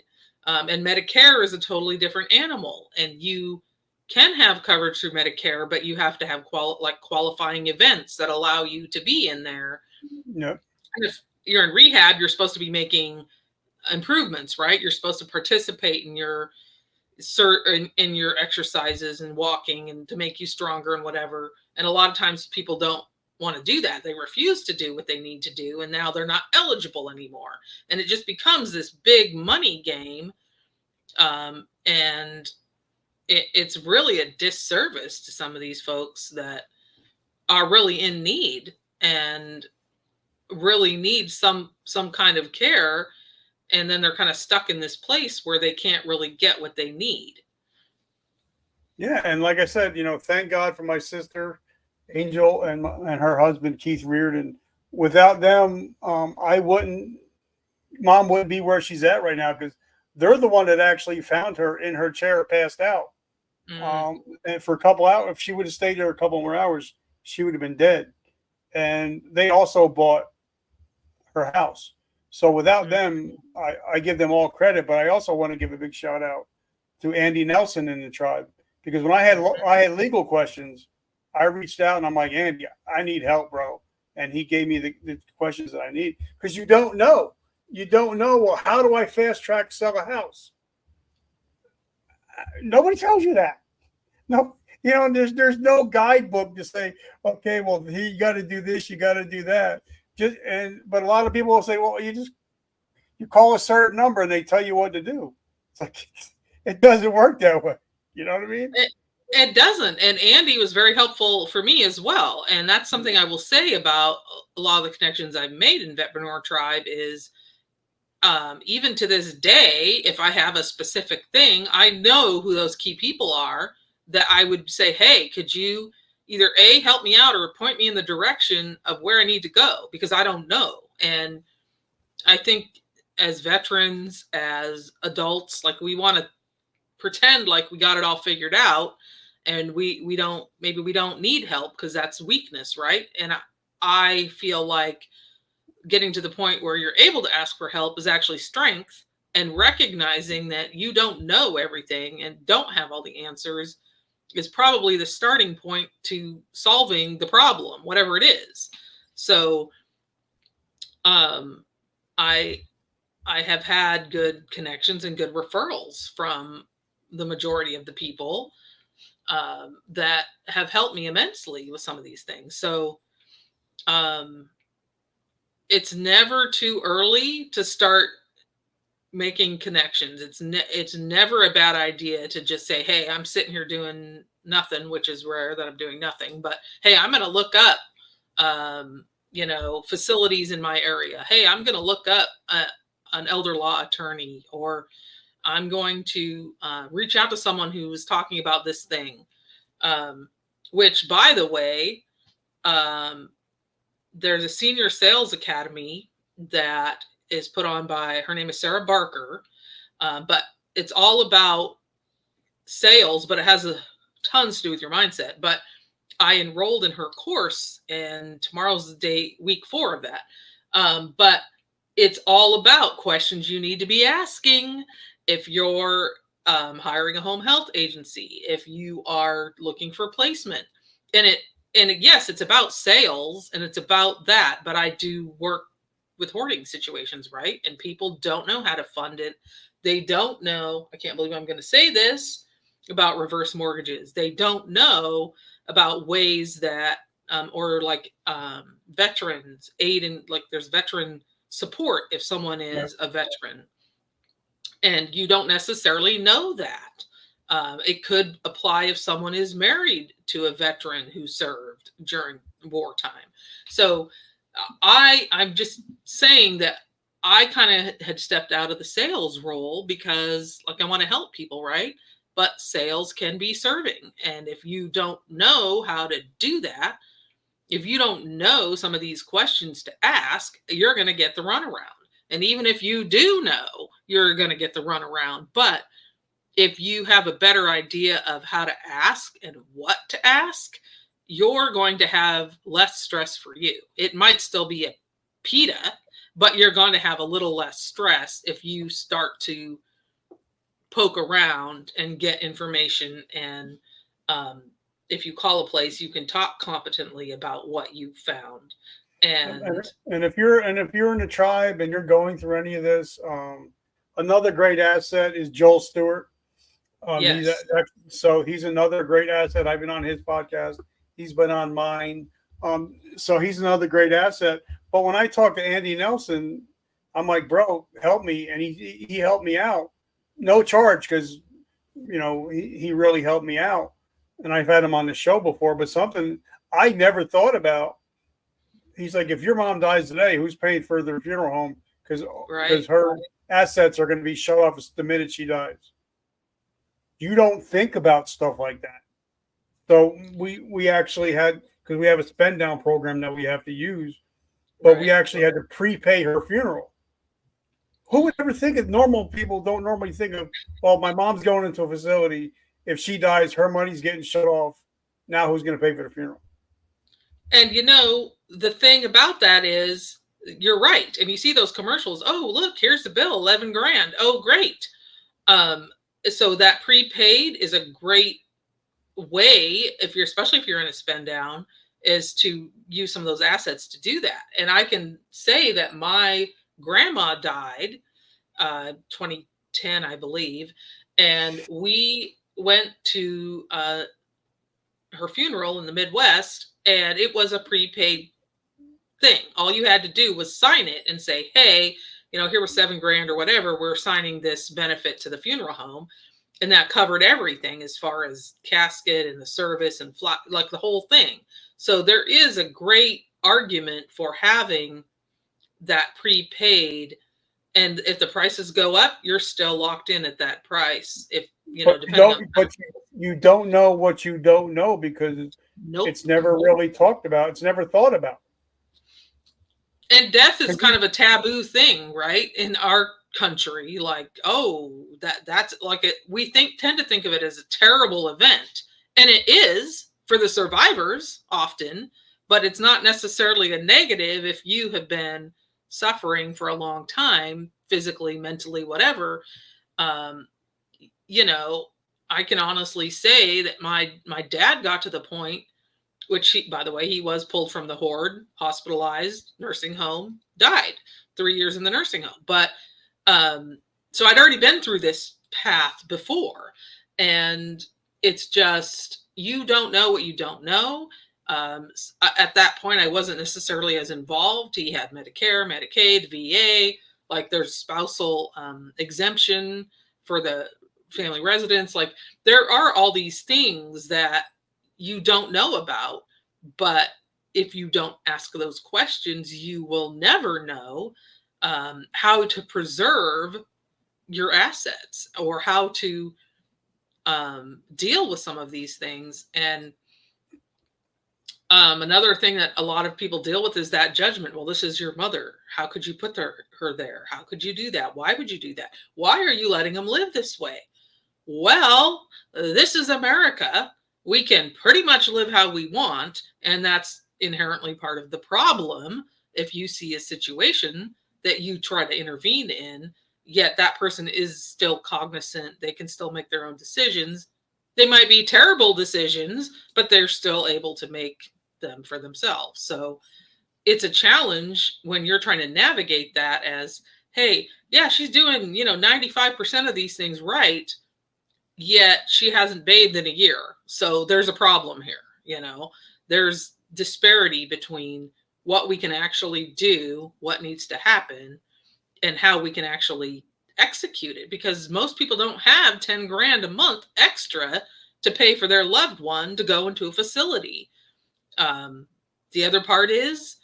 and Medicare is a totally different animal. And you can have coverage through Medicare, but you have to have qualifying events that allow you to be in there. Yep. And if you're in rehab, you're supposed to be making improvements, right? You're supposed to participate in your exercises and walking and to make you stronger and whatever. And a lot of times people don't want to do that. They refuse to do what they need to do, and now they're not eligible anymore. And it just becomes this big money game. And it's really a disservice to some of these folks that are really in need and really need some kind of care. And then they're kind of stuck in this place where they can't really get what they need. Yeah. And like I said, thank God for my sister, Angel, and her husband, Keith Reardon. Without them, mom wouldn't be where she's at right now, because they're the one that actually found her in her chair, passed out. And for a couple hours, if she would have stayed there a couple more hours, she would have been dead. And they also bought her house. So without them, I give them all credit, but I also want to give a big shout out to Andy Nelson in the tribe, because when I had legal questions, I reached out and I'm like, Andy, I need help, bro. And he gave me the questions that I need, because you don't know. Well, how do I fast track sell a house? Nobody tells you that. No, there's no guidebook to say, okay, well, you got to do this, you got to do that. But a lot of people will say, well, you call a certain number and they tell you what to do. It's like, it doesn't work that way. You know what I mean? It doesn't. And Andy was very helpful for me as well. And that's something I will say about a lot of the connections I've made in Vetpreneur Tribe is even to this day, if I have a specific thing, I know who those key people are that I would say, hey, could you either A, help me out, or point me in the direction of where I need to go, because I don't know. And I think as veterans, as adults, like, we want to pretend like we got it all figured out, and we don't need help because that's weakness, right? And I feel like getting to the point where you're able to ask for help is actually strength, And recognizing that you don't know everything and don't have all the answers is probably the starting point to solving the problem, whatever it is. So I have had good connections and good referrals from the majority of the people that have helped me immensely with some of these things. So it's never too early to start making connections. It's never a bad idea to just say, hey, I'm sitting here doing nothing, which is rare that I'm doing nothing, but hey, I'm going to look up facilities in my area. Hey, I'm going to look up an elder law attorney, or I'm going to reach out to someone who is talking about this thing, which, by the way, there's a senior sales academy that is put on by, her name is Sarah Barker, but it's all about sales, but it has tons to do with your mindset. But I enrolled in her course, and tomorrow's week 4 of that. But it's all about questions you need to be asking if you're hiring a home health agency, if you are looking for placement. And yes, it's about sales and it's about that, but I do work with hoarding situations, right? And people don't know how to fund it. They don't know, I can't believe I'm going to say this, about reverse mortgages. They don't know about ways that, or like veterans aid, and like there's veteran support if someone is a veteran. And you don't necessarily know that. It could apply if someone is married to a veteran who served during wartime. So I'm just saying that I kind of had stepped out of the sales role because, like, I want to help people, right? But sales can be serving. And if you don't know how to do that, if you don't know some of these questions to ask, you're going to get the runaround. And even if you do know, you're going to get the runaround. But if you have a better idea of how to ask and what to ask, you're going to have less stress for you. It might still be a PITA, but you're going to have a little less stress if you start to poke around and get information. And if you call a place, you can talk competently about what you found. And if you're in the tribe and you're going through any of this, another great asset is Joel Stewart. Yes. He's another great asset. I've been on his podcast. He's been on mine. So he's another great asset. But when I talk to Andy Nelson, I'm like, bro, help me. And he helped me out. No charge, because, he really helped me out. And I've had him on the show before, but something I never thought about. He's like, if your mom dies today, who's paying for their funeral home? Because her assets are going to be shut off the minute she dies. You don't think about stuff like that. So we actually had, because we have a spend down program that we have to use, but we actually had to prepay her funeral. Who would ever think of, normal people don't normally think of, well, my mom's going into a facility. If she dies, her money's getting shut off. Now who's going to pay for the funeral? And the thing about that is, you're right. And you see those commercials. Oh, look, here's the bill, $11,000. Oh, great. So that prepaid is a great way, especially if you're in a spend down, is to use some of those assets to do that. And I can say that my grandma died 2010, I believe, and we went to her funeral in the Midwest, and it was a prepaid thing. All you had to do was sign it and say, hey, here was $7,000 or whatever. We're signing this benefit to the funeral home. And that covered everything as far as casket and the service and like the whole thing. So there is a great argument for having that prepaid. And if the prices go up, you're still locked in at that price. If you don't know what you don't know, because it's never really talked about. It's never thought about. And death is kind of a taboo thing, right? In our country, like, oh, that's like it. We tend to think of it as a terrible event, and it is for the survivors often, but it's not necessarily a negative if you have been suffering for a long time. physically, mentally, whatever. You know, I can honestly say that my dad got to the point, which he, by the way, he was pulled from the Hoard, hospitalized, nursing home, died 3 years in the nursing home. But so I'd already been through this path before, and it's just, you don't know what you don't know. At that point, I wasn't necessarily as involved. He had Medicare, Medicaid, VA, like there's spousal exemption for the family residence. Like there are all these things that you don't know about, but if you don't ask those questions, you will never know how to preserve your assets or how to deal with some of these things. And another thing that a lot of people deal with is that judgment. Well, this is your mother. How could you put her there? How could you do that? Why would you do that? Why are you letting them live this way? Well, this is America. We can pretty much live how we want. And that's inherently part of the problem. If you see a situation that you try to intervene in, yet that person is still cognizant, they can still make their own decisions. They might be terrible decisions, but they're still able to make them for themselves. So it's a challenge when you're trying to navigate that as, hey, yeah, she's doing, 95% of these things right, yet she hasn't bathed in a year. So there's a problem here. There's disparity between what we can actually do, what needs to happen, and how we can actually execute it, because most people don't have 10 grand a month extra to pay for their loved one to go into a facility. The other part is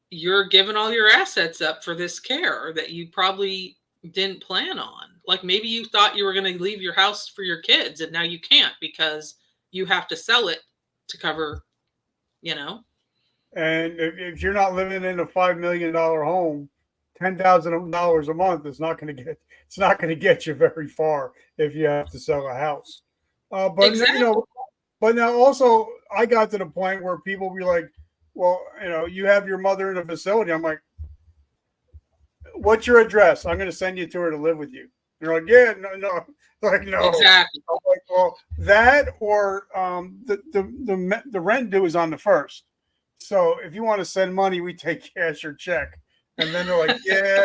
you're giving all your assets up for this care that you probably didn't plan on. Like maybe you thought you were going to leave your house for your kids and now you can't because you have to sell it to cover, And if you're not living in a $5 million home, $10,000 a month is not going to get. It's not going to get you very far if you have to sell a house. But Exactly. but now also I got to the point where people be like, "Well, you have your mother in a facility." I'm like, "What's your address? I'm going to send you to her to live with you." And they're like, "Yeah, no." Like, no. Exactly. I'm like, well, that or the rent due is on the first. So if you want to send money, we take cash or check. And then they're like, yeah,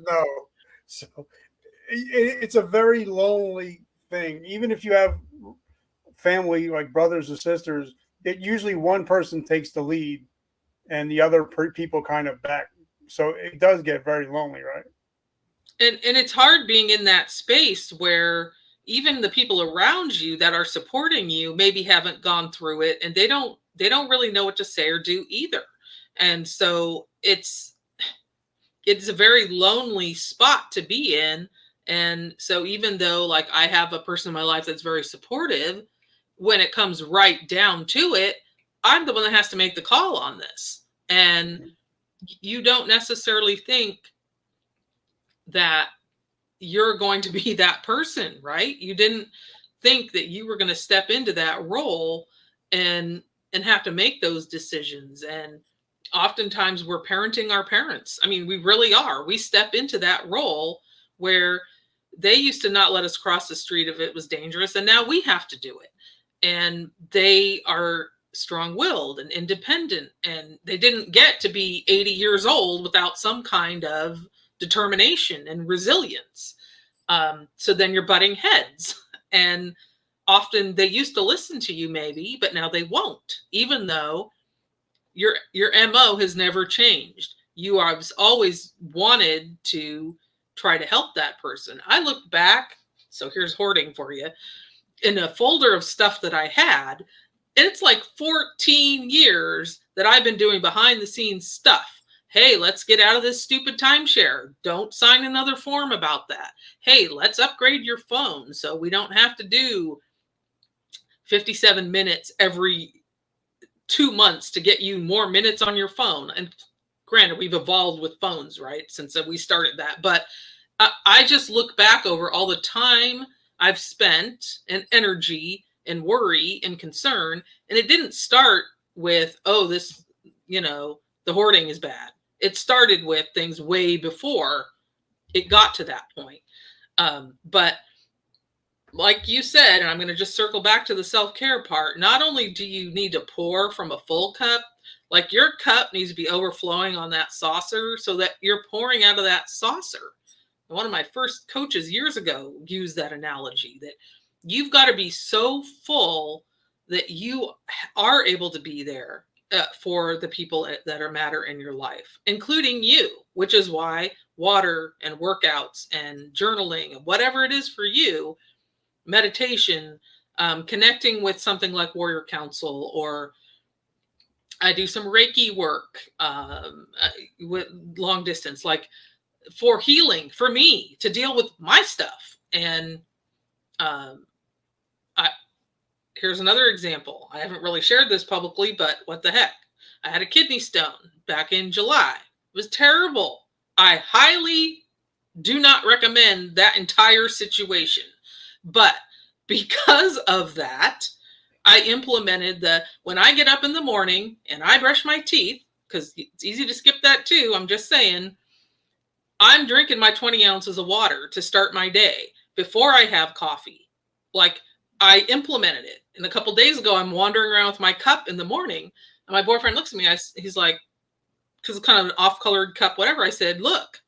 no. So it's a very lonely thing. Even if you have family like brothers or sisters, it usually one person takes the lead and the other people kind of back. So it does get very lonely, right? And it's hard being in that space where even the people around you that are supporting you maybe haven't gone through it, and they don't really know what to say or do either. And so it's a very lonely spot to be in. And so even though like I have a person in my life that's very supportive, when it comes right down to it, I'm the one that has to make the call on this. And you don't necessarily think that you're going to be that person, right? You didn't think that you were going to step into that role and have to make those decisions. And oftentimes we're parenting our parents. I mean, we really are. We step into that role where they used to not let us cross the street if it was dangerous, and now we have to do it. And they are strong-willed and independent, and they didn't get to be 80 years old without some kind of determination and resilience. So then you're butting heads, and often they used to listen to you maybe, but now they won't, even though your MO has never changed. You have always wanted to try to help that person. I look back, so here's hoarding for you, in a folder of stuff that I had, and it's like 14 years that I've been doing behind the scenes stuff. Hey, let's get out of this stupid timeshare. Don't sign another form about that. Hey, let's upgrade your phone so we don't have to do 57 minutes every 2 months to get you more minutes on your phone. And granted, we've evolved with phones, right, since we started that. But I just look back over all the time I've spent and energy and worry and concern. And it didn't start with, oh, this, the hoarding is bad. It started with things way before it got to that point. But like you said, and I'm going to just circle back to the self-care part, not only do you need to pour from a full cup, like your cup needs to be overflowing on that saucer so that you're pouring out of that saucer. One of my first coaches years ago used that analogy, that you've got to be so full that you are able to be there for the people that are matter in your life, including you, which is why water and workouts and journaling and whatever it is for you, meditation, connecting with something like Warrior Council, or I do some Reiki work with long distance, like for healing, for me to deal with my stuff. And here's another example. I haven't really shared this publicly, but what the heck? I had a kidney stone back in July. It was terrible. I highly do not recommend that entire situation. But because of that, I implemented when I get up in the morning and I brush my teeth, because it's easy to skip that too, I'm just saying, I'm drinking my 20 ounces of water to start my day before I have coffee. Like, I implemented it. And a couple of days ago, I'm wandering around with my cup in the morning, and my boyfriend looks at me. He's like, because it's kind of an off-colored cup, whatever. I said, look,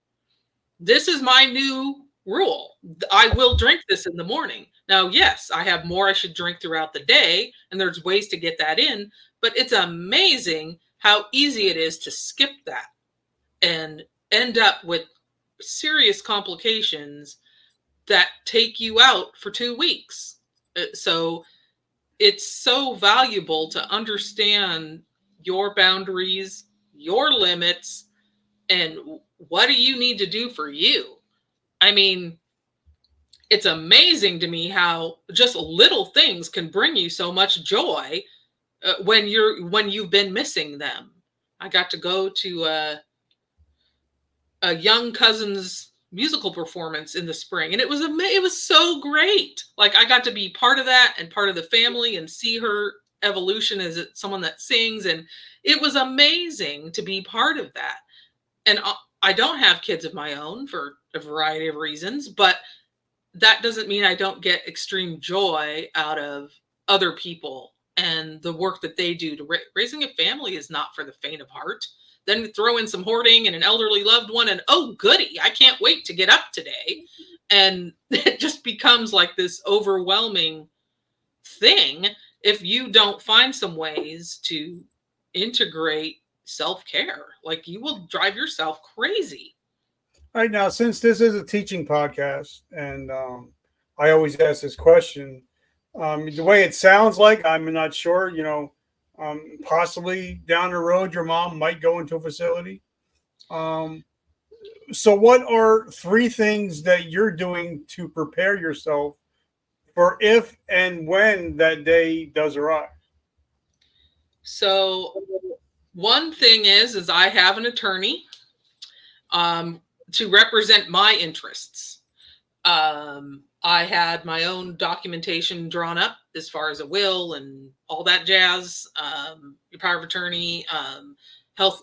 this is my new rule. I will drink this in the morning. Now, yes, I have more I should drink throughout the day, and there's ways to get that in, but it's amazing how easy it is to skip that and end up with serious complications that take you out for 2 weeks. So it's so valuable to understand your boundaries, your limits, and what do you need to do for you. I mean, it's amazing to me how just little things can bring you so much joy when you've been missing them. I got to go to a young cousin's musical performance in the spring, and it was so great. Like, I got to be part of that and part of the family and see her evolution as someone that sings, and it was amazing to be part of that. And I don't have kids of my own for a variety of reasons, but that doesn't mean I don't get extreme joy out of other people and the work that they do. Raising a family is not for the faint of heart. Then throw in some hoarding and an elderly loved one, and oh goody, I can't wait to get up today. And it just becomes like this overwhelming thing if you don't find some ways to integrate self-care. Like, you will drive yourself crazy. All right, now, since this is a teaching podcast, and I always ask this question, the way it sounds like, I'm not sure, possibly down the road, your mom might go into a facility. So what are 3 things that you're doing to prepare yourself for if and when that day does arrive? So one thing is I have an attorney to represent my interests. I had my own documentation drawn up as far as a will and all that jazz, your power of attorney,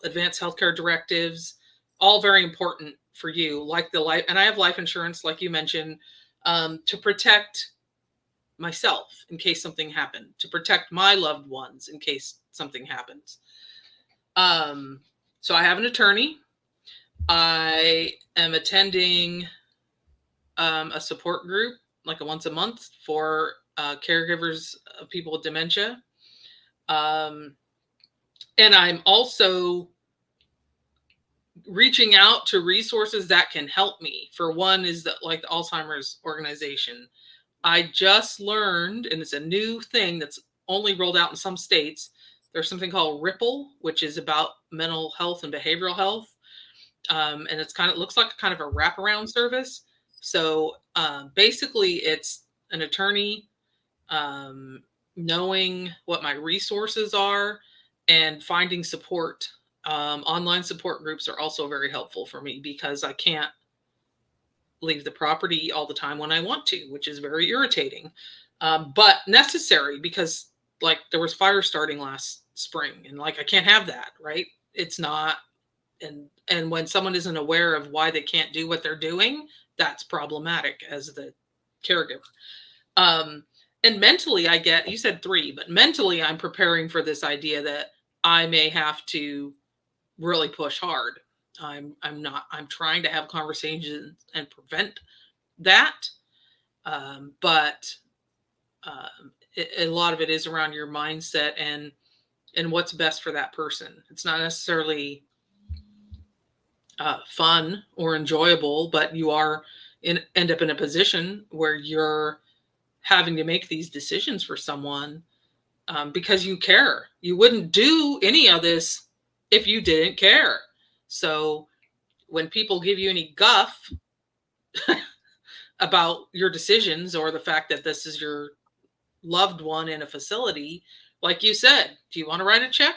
advanced healthcare directives, all very important for you, like the life. And I have life insurance, like you mentioned, to protect myself in case something happened, to protect my loved ones in case something happens. So I have an attorney. I am attending a support group, like once a month, for caregivers of people with dementia. And I'm also reaching out to resources that can help me. For one is the Alzheimer's organization. I just learned, and it's a new thing that's only rolled out in some states, there's something called Ripple, which is about mental health and behavioral health. And it's looks like kind of a wraparound service. So basically it's an attorney knowing what my resources are and finding support. Online support groups are also very helpful for me because I can't leave the property all the time when I want to, which is very irritating, but necessary because there was fire starting last spring and I can't have that, right? It's not And when someone isn't aware of why they can't do what they're doing, that's problematic as the caregiver. And mentally, I get, you said 3, but mentally I'm preparing for this idea that I may have to really push hard. I'm trying to have conversations and prevent that. But a lot of it is around your mindset and what's best for that person. It's not necessarily fun or enjoyable, but you are end up in a position where you're having to make these decisions for someone because you care. You wouldn't do any of this if you didn't care. So when people give you any guff about your decisions or the fact that this is your loved one in a facility, like you said, do you want to write a check?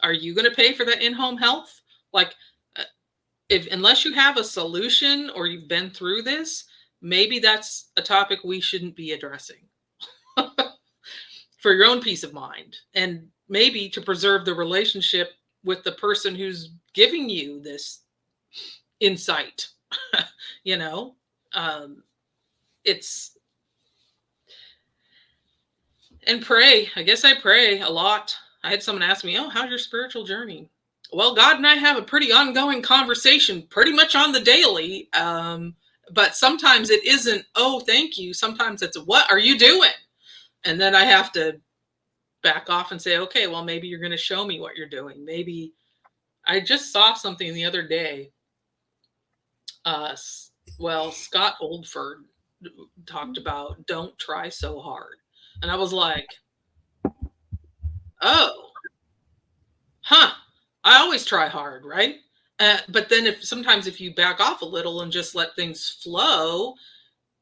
Are you going to pay for that in-home health? Like, unless you have a solution or you've been through this, maybe that's a topic we shouldn't be addressing for your own peace of mind, and maybe to preserve the relationship with the person who's giving you this insight. you know, it's, and pray. I guess I pray a lot. I had someone ask me, "Oh, how's your spiritual journey?" Well, God and I have a pretty ongoing conversation pretty much on the daily. But sometimes it isn't, "Oh, thank you." Sometimes it's, "What are you doing?" And then I have to back off and say, "Okay, well, maybe you're going to show me what you're doing." Maybe I just saw something the other day. Scott Oldford talked about don't try so hard. And I was like, oh, huh. I always try hard, right? But then sometimes if you back off a little and just let things flow,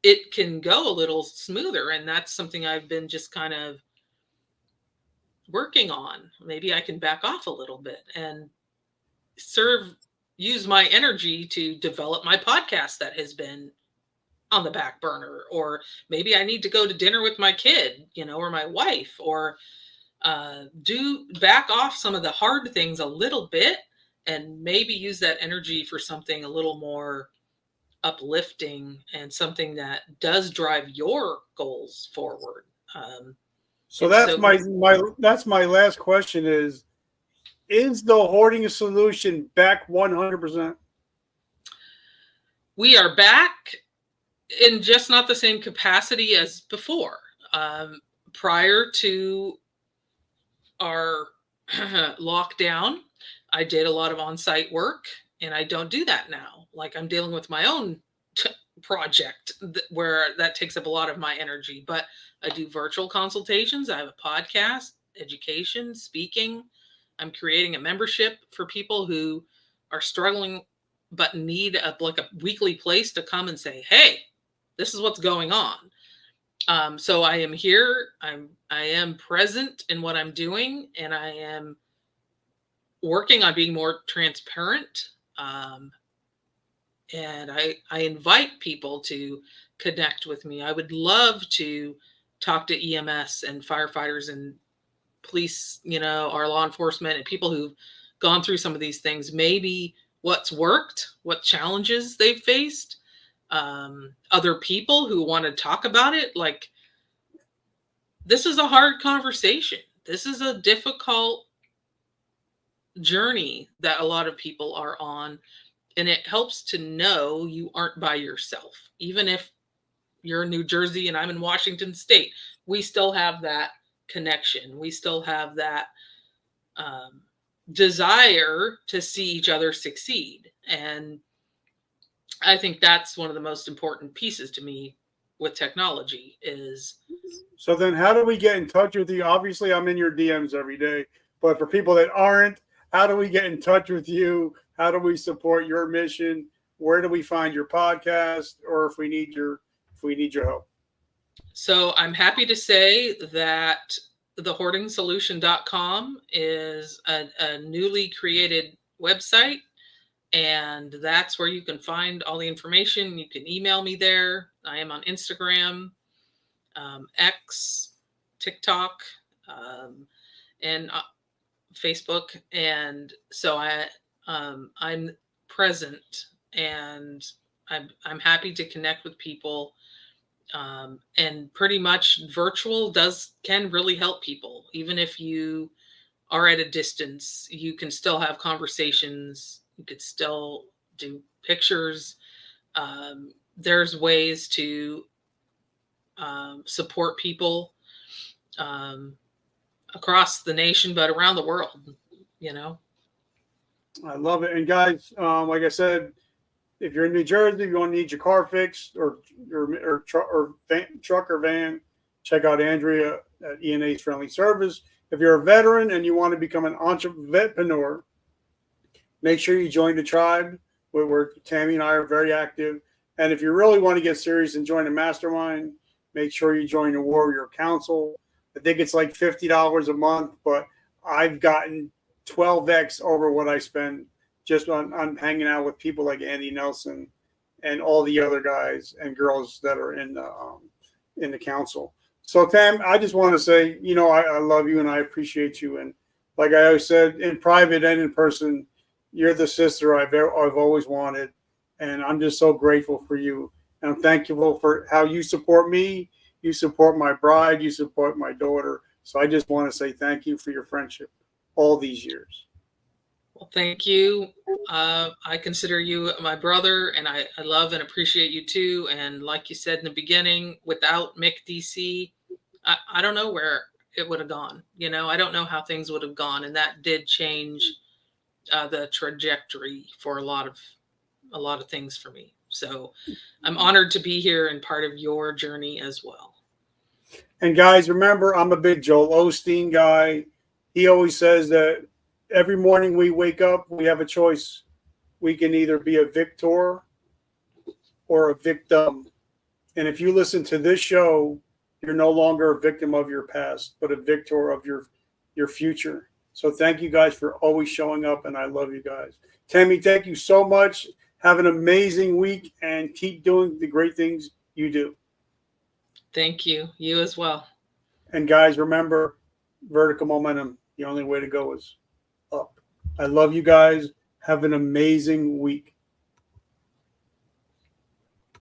it can go a little smoother. And that's something I've been just kind of working on. Maybe I can back off a little bit and use my energy to develop my podcast that has been on the back burner. Or maybe I need to go to dinner with my kid, or my wife, or do back off some of the hard things a little bit and maybe use that energy for something a little more uplifting and something that does drive your goals forward. So that's my last question is the hoarding solution back 100%? We are back in just not the same capacity as before. Prior to our lockdown, I did a lot of on-site work, and I don't do that now. Like, I'm dealing with my own project where that takes up a lot of my energy, but I do virtual consultations. I have a podcast, education, speaking. I'm creating a membership for people who are struggling but need a weekly place to come and say, "Hey, this is what's going on." So I am here. I am present in what I'm doing, and I am working on being more transparent. And I invite people to connect with me. I would love to talk to EMS and firefighters and police, our law enforcement, and people who've gone through some of these things. Maybe what's worked, what challenges they've faced. Other people who want to talk about it. Like, this is a hard conversation. This is a difficult journey that a lot of people are on. And it helps to know you aren't by yourself. Even if you're in New Jersey and I'm in Washington State, we still have that connection. We still have that desire to see each other succeed. And I think that's one of the most important pieces to me with technology is. So then how do we get in touch with you? Obviously, I'm in your DMs every day. But for people that aren't, how do we get in touch with you? How do we support your mission? Where do we find your podcast, or if we need your help? So I'm happy to say that thehoardingsolution.com is a newly created website, and that's where you can find all the information. You can email me there. I am on Instagram, X, TikTok, and Facebook. And so I'm present, and I'm happy to connect with people. And pretty much virtual can really help people. Even if you are at a distance, you can still have conversations. You could still do pictures. There's ways to support people um, across the nation, but around the world, you know. I love it. And guys, like I said, if you're in New Jersey, you want to need your car fixed or truck or van, check out Andrea at ENA's Friendly Service. If you're a veteran and you want to become an entrepreneur, make sure you join the tribe where Tammi and I are very active. And if you really want to get serious and join a mastermind, make sure you join the Warrior Council. I think it's like $50 a month, but I've gotten 12x over what I spend just on hanging out with people like Andy Nelson and all the other guys and girls that are in the council. So Tam, I just want to say, I love you and I appreciate you. And like I always said, in private and in person, you're the sister I've always wanted. And I'm just so grateful for you. And I'm thankful for how you support me. You support my bride. You support my daughter. So I just want to say thank you for your friendship all these years. Well, thank you. I consider you my brother, and I love and appreciate you too. And like you said in the beginning, without Mick DC, I don't know where it would have gone. I don't know how things would have gone, and that did change the trajectory for a lot of things for me. So I'm honored to be here and part of your journey as well. And guys, remember, I'm a big Joel Osteen guy. He always says that every morning we wake up, we have a choice. We can either be a victor or a victim. And if you listen to this show, you're no longer a victim of your past, but a victor of your future. So thank you guys for always showing up, and I love you guys. Tammi, thank you so much. Have an amazing week, and keep doing the great things you do. Thank you. You as well. And guys, remember, vertical momentum, the only way to go is up. I love you guys. Have an amazing week.